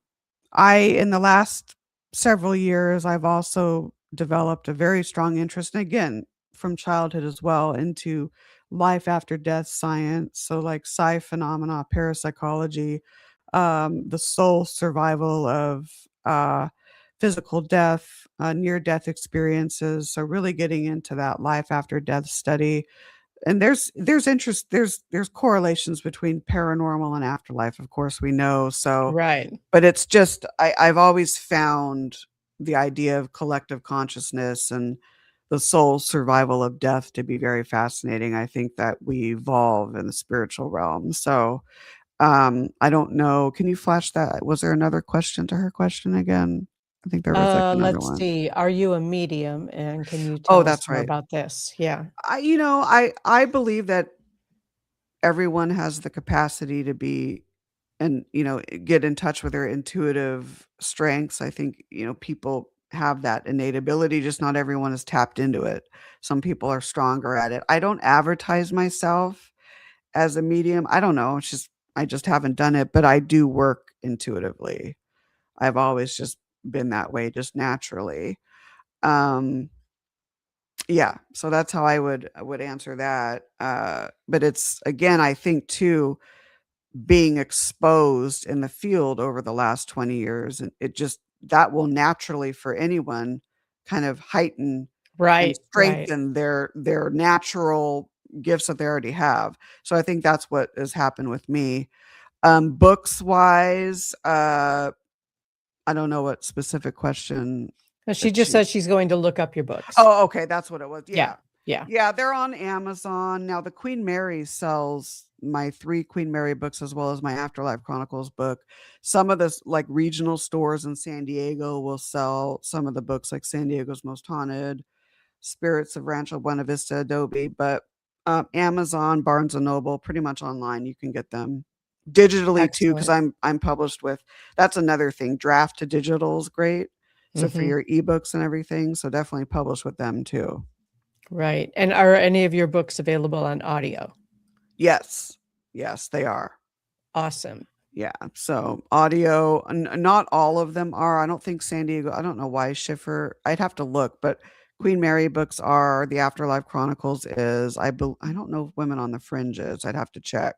in the last several years, I've also developed a very strong interest, and again, from childhood as well, into life after death science. So, like psi phenomena, parapsychology, the soul survival of physical death, near death experiences. So, really getting into that life after death study. And there's interest, there's correlations between paranormal and afterlife, of course, we know. So, Right. but it's just I've always found the idea of collective consciousness and the soul's survival of death to be very fascinating. I think that we evolve in the spiritual realm. So, I don't know. Can you flash that? Was there another question to her question again? I think there was like another Let's one. see. Are you a medium? And can you Oh, tell us that's more right. about this? Yeah. I believe that everyone has the capacity to be and, get in touch with their intuitive strengths. I think, people have that innate ability, just not everyone is tapped into it. Some people are stronger at it. I don't advertise myself as a medium. I don't know. I just haven't done it, but I do work intuitively. I've always just been that way, just naturally. Um, yeah, so that's how I would answer that. But it's again, I think too, being exposed in the field over the last 20 years, and it just that will naturally for anyone kind of heighten and Right, right. strengthen their natural gifts that they already have. So I think that's what has happened with me. Books wise, I don't know what specific question She that just she says she's going to look up your books. Oh, okay, that's what it was. Yeah, Yeah. yeah. Yeah, they're on Amazon. Now the Queen Mary sells my 3 Queen Mary books as well as my Afterlife Chronicles book. Some of the like regional stores in San Diego will sell some of the books like San Diego's Most Haunted, Spirits of Rancho Buena Vista Adobe, but Amazon, Barnes and Noble, pretty much online you can get them. Digitally too, because Excellent. I'm published with that's another thing. Draft to digital is great. So for Mhm. your ebooks and everything, so definitely publish with them too. Right. And are any of your books available on audio? Yes. Yes, they are. Awesome. Yeah. So audio, not all of them are. I don't think San Diego. I don't know why Schiffer. I'd have to look, but Queen Mary books are. The Afterlife Chronicles is. I don't know if Women on the Fringe is. I'd have to check.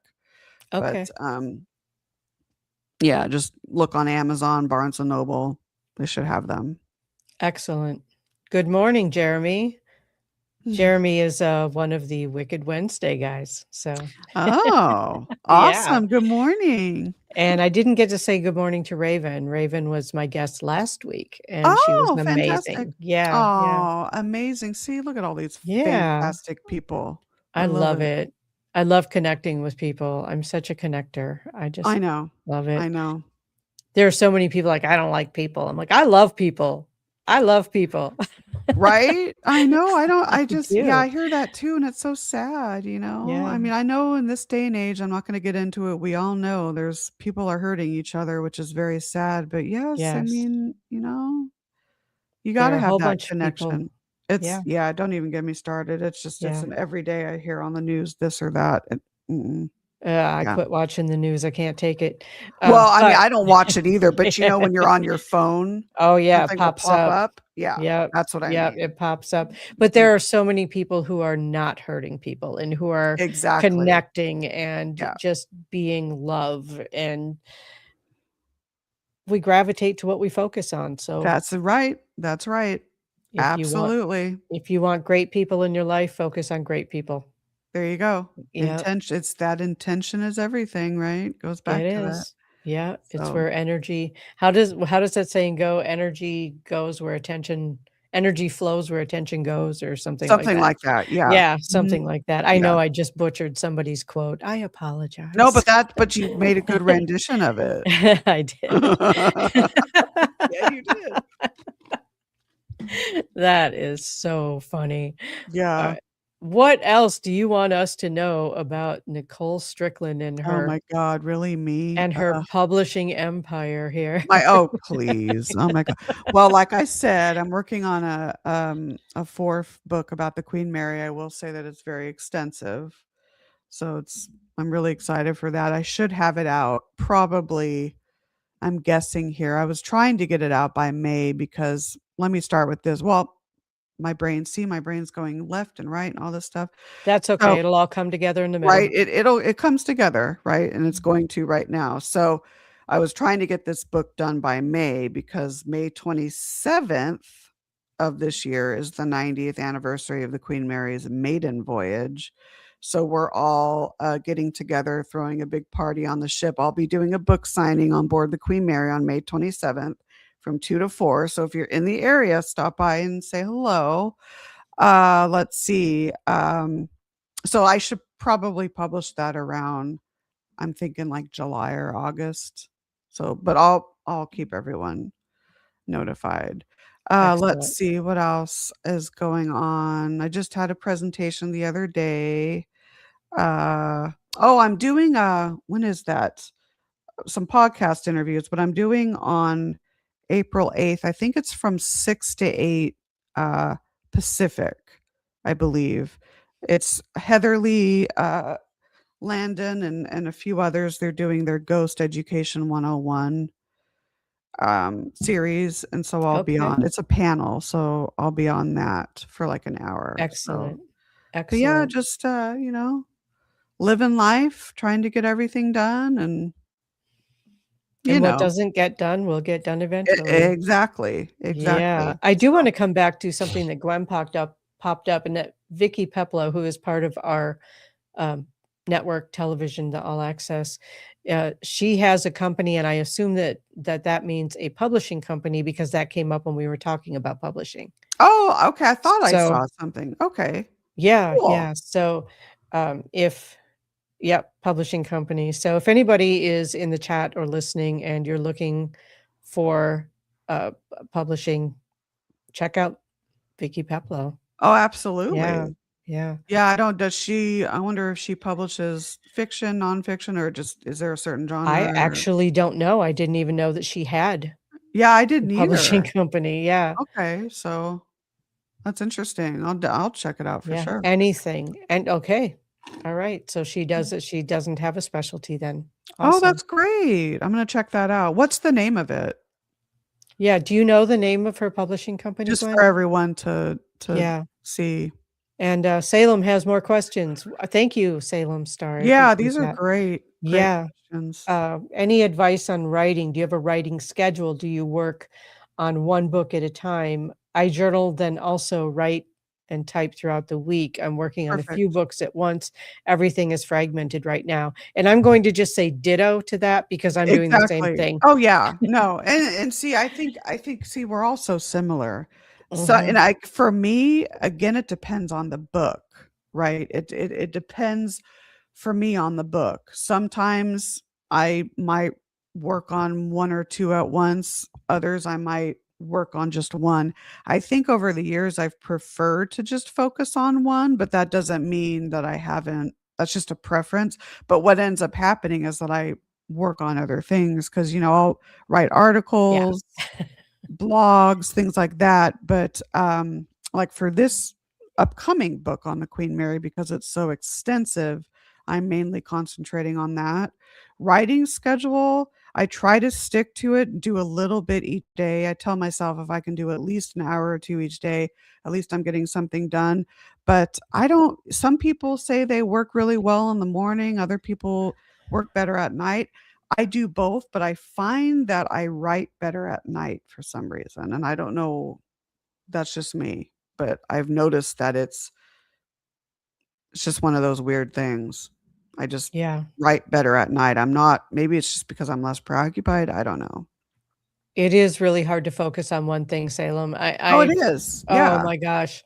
But Okay. yeah, just look on Amazon, Barnes and Noble. They should have them. Excellent. Good morning, Jeremy. Jeremy is, one of the Wicked Wednesday guys, so Oh, yeah. awesome. Good morning. And I didn't get to say good morning to Raven. Raven was my guest last week, and she was Oh, fantastic. amazing. Yeah, yeah, Oh, amazing. See, look at all these yeah. fantastic people. I I love love it. it. I love connecting with people. I'm such a connector. I I just know. love I it. know. There are so many people like, "I don't like people." I'm like, "I love people. I love people." Right? I know. I Yeah, do. I hear that too, and it's so sad. Yeah. I mean, I know in this day and age, I'm not gonna get into it. We all know there's people are hurting each other, which is very sad. But yes, I Yes. mean, you There gotta are a have whole that bunch of people. connection. It's Yeah, yeah, don't even get me started. It's yeah. an every day I hear on the news this or that. I Yeah. quit watching the news, I can't take it, Well, I mean, but I don't watch it either, but, when you're on your phone, Oh, yeah, it something will pops pop up. up. Yeah, Yep, that's what I yep, mean. it pops up, but Yeah, there are so many people who are not hurting people and who are exactly. connecting and Yeah, just being love, and we gravitate to what we focus on, so that's right. That's right. if you want Absolutely. if you want great people in your life, focus on great people. There you go. Yep, Intention it's that intention is everything, right? Goes it back to that. is. Yeah, it's So, where energy how does that saying go? Energy flows where attention goes or something like something that. like that, yeah. Yeah, Mhm. something like that. I Yeah. know I just butchered somebody's quote. I No, apologize. but you made a good rendition of it. I did. Yeah, you did. That is so funny. Yeah. Alright. What else do you want us to know about Nicole Strickland Oh my god, really, me? and her publishing empire here? Please. Oh my god. Well, like I said, I'm working on a 4th book about the Queen Mary. I will say that it's very extensive. So I'm really excited for that. I should have it out probably, I'm guessing here. I was trying to get it out by May because let me start with this. Well, my brain's going left and right and all this stuff. That's So okay, it'll all come together in the right, middle. it comes together, right? And it's going to right now. So, I was trying to get this book done by May because May 27th of this year is the 90th anniversary of the Queen Mary's maiden voyage. So, we're all, getting together, throwing a big party on the ship. I'll be doing a book signing on board the Queen Mary on May 27th from 2 to 4. So, if you're in the area, stop by and say hello. Let's see, so I should probably publish that around, I'm thinking like July or August. So, but I'll keep everyone notified. Let's Excellent. see what else is going on. I just had a presentation the other day. Uh, oh, I'm doing when is that? Some podcast interviews, but I'm doing on April 8th. I think it's from 6 to 8 Pacific, I believe. It's Heatherly Landon and a few others. They're doing their Ghost Education 101 series, and so I'll be Okay. on, it's a panel, so I'll be on that for like an hour. So, Excellent. but yeah, Excellent. just living life, trying to get everything done and you And what know, doesn't get done will get done eventually. exactly, Yeah. exactly. I do So wanna come back to something that Gwen popped up, and that Vicky Peplow, who is part of our, um, network television, the All Access, she has a company, and I assume that means a publishing company because that came up when we were talking about publishing. oh, okay, I thought I So saw something. Okay, yeah, cool. yeah. So, if yep, publishing company. So if anybody is in the chat or listening and you're looking for, publishing, check out Vicky Peplow. Oh, Yeah, absolutely. yeah. Yeah, I don't does she I wonder if she publishes fiction, nonfiction, or just is there a certain I genre or actually don't know. I didn't even know that she had yeah, I a didn't publishing either. company. Yeah, Okay, so that's interesting. I'll check it out for yeah, sure. anything. And okay. All right. So she does it. She doesn't have a specialty then. Oh, Awesome. that's great. I'm gonna check that out. What's the name of it? Yeah. Do you know the name of her publishing company, Just for Gwen? everyone to Yeah. see. And, Salem has more questions. Thank you, Salem Star. I Yeah, appreciate these are that. great, great Yeah. questions. Any advice on writing? Do you have a writing schedule? Do you work on one book at a time? I journal, then also write and type throughout the week. I'm working on a few Perfect. books at once. Everything is fragmented right now. And I'm going to just say ditto to that because I'm doing the same Exactly. thing. Oh, yeah. No, and see, I think see, we're all so similar. So and Mhm. I for me, again, it depends on the book, right? It depends for me on the book. Sometimes I might work on 1 or 2 at once, others I might work on just 1. I think over the years, I've preferred to just focus on 1, but that doesn't mean that I haven't, that's just a preference, but what ends up happening is that I work on other things because I'll write Yes. articles, blogs, things like that, but, like for this upcoming book on the Queen Mary, because it's so extensive, I'm mainly concentrating on that. Writing schedule, I try to stick to it, do a little bit each day. I tell myself if I can do at least an hour or 2 each day, at least I'm getting something done. But I don't some people say they work really well in the morning, other people work better at night. I do both, but I find that I write better at night for some reason, and I don't know, that's just me, but I've noticed that it's just one of those weird things. I just Yeah. write better at night. I'm not maybe it's just because I'm less preoccupied, I don't know. It is really hard to focus on one thing, Salem. Oh, it I've is. oh Yeah. my gosh.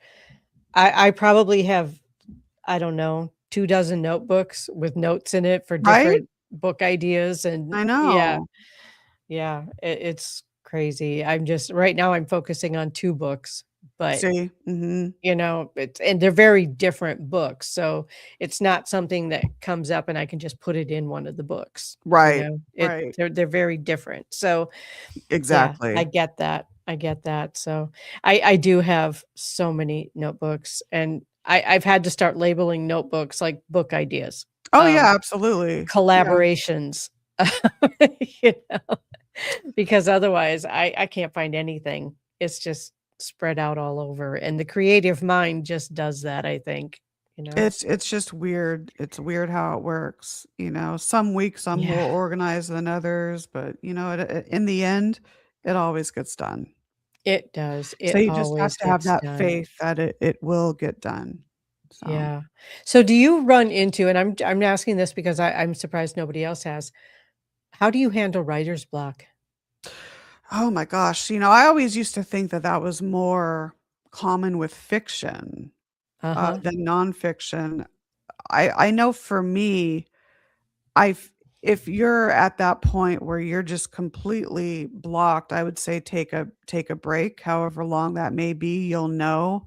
I probably have, I don't know, 2 dozen notebooks with notes in it for Right? different book ideas, and I yeah, know. yeah, it's crazy. I'm just right now I'm focusing on 2 books, but, See? Mhm. it's and they're very different books, so it's not something that comes up and I can just put it in one of the books, Right. Right. they're very different. So, yeah, I Exactly. get that, I get that. So, I do have so many notebooks, and I've had to start labeling notebooks like book ideas, Oh, um, yeah, absolutely. Yeah. collaborations, you know, because otherwise I can't find anything. It's just spread out all over, and the creative mind just does that, I think, you know? It's just weird. It's weird how it works, you know? Some weeks I'm Yeah, more organized than others, but, in the end, it always gets done. it does. So It you just have always to have gets that done. faith that it will get done. So, Yeah. So do you run into, and I'm asking this because I'm surprised nobody else has. How do you handle writer's block? oh my gosh, I always used to think that that was more common with fiction, Uh-huh. than nonfiction. I know for me, I've if you're at that point where you're just completely blocked, I would say take a break, however long that may be, you'll know.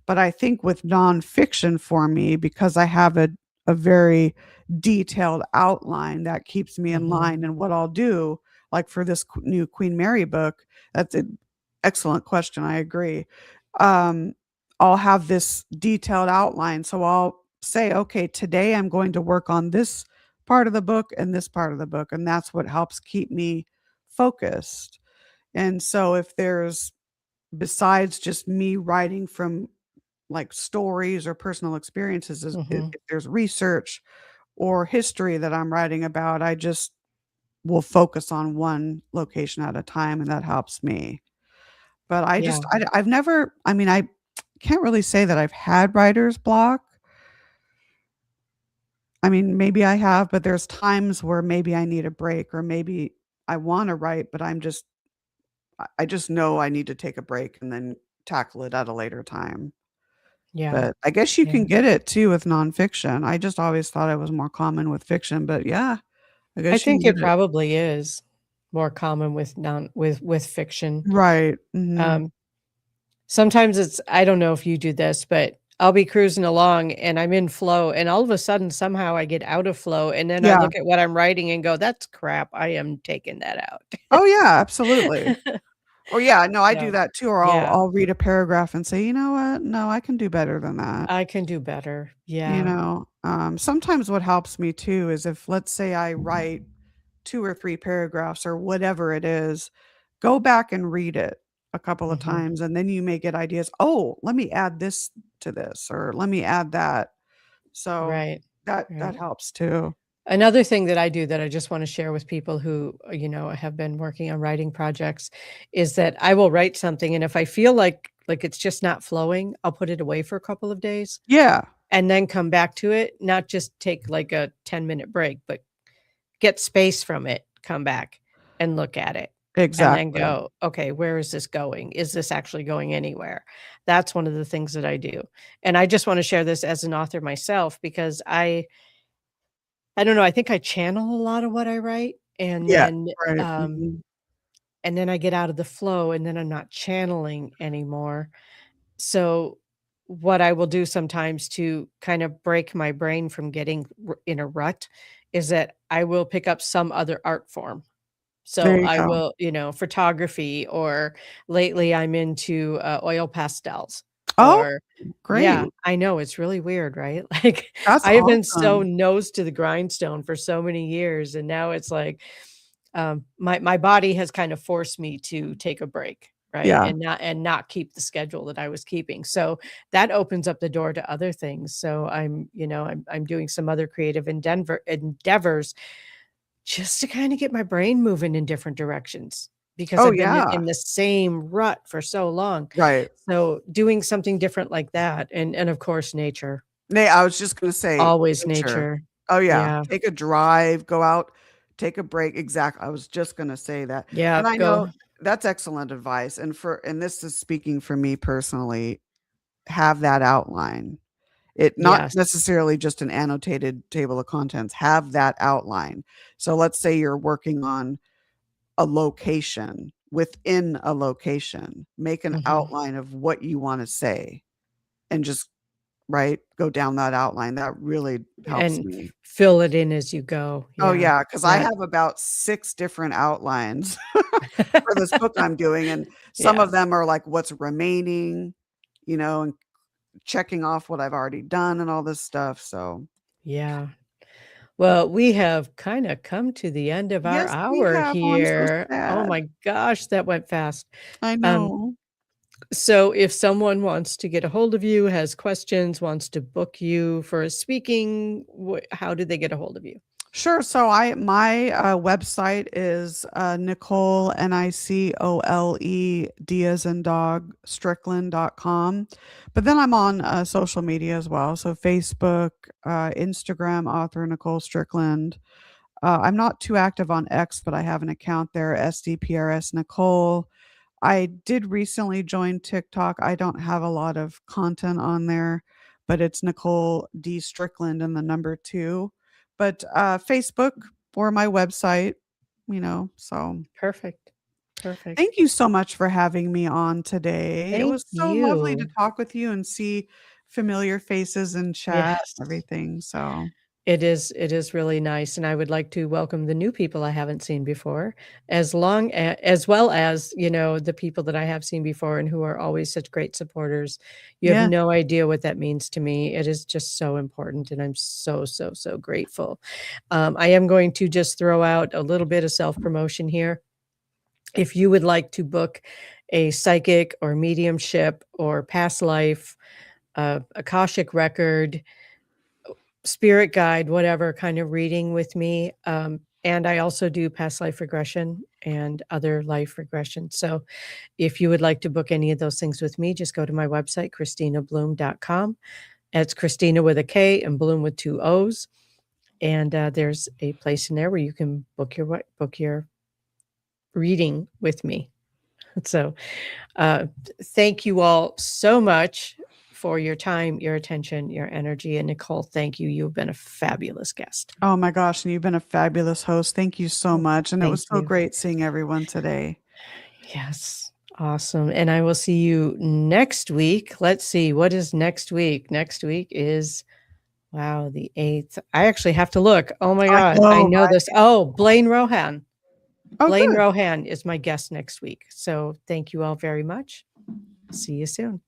But I think with nonfiction for me, because I have a very detailed outline that keeps me in Mhm. line, and what I'll do, like for this new Queen Mary book, that's an excellent question, I agree. Um, I'll have this detailed outline, so I'll say, okay, today I'm going to work on this part of the book and this part of the book, and that's what helps keep me focused. And so if there's besides just me writing from like stories or personal experiences, Mhm. if there's research or history that I'm writing about, I just will focus on one location at a time, and that helps me. But Yeah. I've never, I mean, I can't really say that I've had writer's block. I mean, maybe I have, but there's times where maybe I need a break, or maybe I wanna write, but I just know I need to take a break and then tackle it at a later time. Yeah. But I guess you Yeah. can get it too with nonfiction. I just always thought it was more common with fiction, but yeah, I I guess you can think it get it. probably is more common with non with fiction. Right, mhm. Um, Sometimes it's, I don't know if you do this, but I'll be cruising along and I'm in flow, and all of a sudden, somehow I get out of flow, and then I Yeah. look at what I'm writing and go, "That's crap. I am taking that Oh, yeah, absolutely. out." Or yeah, no, I do So, that too, or yeah, I'll read a paragraph and say, "You know what? No, I can do better than that." I can do better. Yeah. Sometimes what helps me too is if, let's say, I write 2 or 3 paragraphs or whatever it is, go back and read it a couple of Mhm. times, and then you may get ideas, "Oh, let me add this to this," or "Let me add that." So, Right. that Right. helps too. Another thing that I do that I just wanna share with people who, have been working on writing projects is that I will write something, and if I feel like it's just not flowing, I'll put it away for a couple of days Yeah, and then come back to it, not just take like a 10-minute break, but get space from it, come back and look at it, and then exactly. go, "Okay, where is this going? Is this actually going anywhere?" That's one of the things that I do, and I just wanna share this as an author myself because I don't know, I think I channel a lot of what I write, Yeah, right, mhm. and then I get out of the flow, and then I'm not channeling anymore. So, what I will do sometimes to kind of break my brain from getting in a rut is that I will pick up some other art form. So, There you I go. will, photography, or lately I'm into, oil pastels. Oh, or yeah, great. I know it's really weird, right? Like, That's I have been so awesome. nose to the grindstone for so many years, and now it's like, my body has kind of forced me to take a break, right? Yeah. And not keep the schedule that I was keeping. So that opens up the door to other things. So I'm doing some other creative endeavors just to kind of get my brain moving in different directions because Oh, I've been yeah. in the same rut for so long. Right. So doing something different like that, and of course nature, I was just gonna say always nature. nature. Oh, yeah. Yeah. Take a drive, go out, take a break. Exactly. I was just gonna say that. Yeah. And I Go. know that's excellent advice, and this is speaking for me personally, have that outline. It not Yes. necessarily just an annotated table of contents, have that outline. So let's say you're working on a location, within a location, make an Mhm. outline of what you wanna say and just right, go down that outline. That really helps And me. fill it in as you go. Oh, Yeah. yeah, because I That have about 6 different outlines for this book I'm doing, and some Yeah. of them are, like, what's remaining, and checking off what I've already done and all this stuff, so Yeah. Well, we have kinda come to the end of our yes, we hour have. Oh, I'm so here. Oh sad. my gosh, that went fast. I Um, know. so if someone wants to get a hold of you, has questions, wants to book you for a speaking, how do they get a hold of you? Sure. So my website is Nicole Nicole D as in dog Strickland.com. But then I'm on social media as well. So Facebook, Instagram, author Nicole Strickland. I'm not too active on X, but I have an account there, SDPRS Nicole. I did recently join TikTok. I don't have a lot of content on there, but it's Nicole D. Strickland and the number two. But Facebook or my website, so Perfect. Perfect. thank you so much for having me on today. It Thank was so lovely to you. talk with you and see familiar faces and chat, Yes. everything. So, It is really nice, and I would like to welcome the new people I haven't seen before, as well as, the people that I have seen before and who are always such great supporters. You have yeah. no idea what that means to me. It is just so important, and I'm so, so, so grateful. I am going to just throw out a little bit of self-promotion here. If you would like to book a psychic or mediumship or past life, Akashic record, spirit guide, whatever kind of reading with me. And I also do past life regression and other life regression. So if you would like to book any of those things with me, just go to my website, KristinaBloom.com. It's Christina with a K and Bloom with two O's. And there's a place in there where you can book your reading with me. So uh, thank you all so much for your time, your attention, your energy. And Nicole, thank you. You've been a fabulous guest. Oh my gosh. And you've been a fabulous host. Thank you so Oh, much. And it thank was so you. great seeing everyone today. Yes. Awesome. And I will see you next week. Let's see. What is next week? Next week is, wow, the 8th. I actually have to look. Oh my I God. I know, know this. right? Oh, Blaine Rohan. Oh, Blaine good. Rohan is my guest next week. So thank you all very much. See you soon.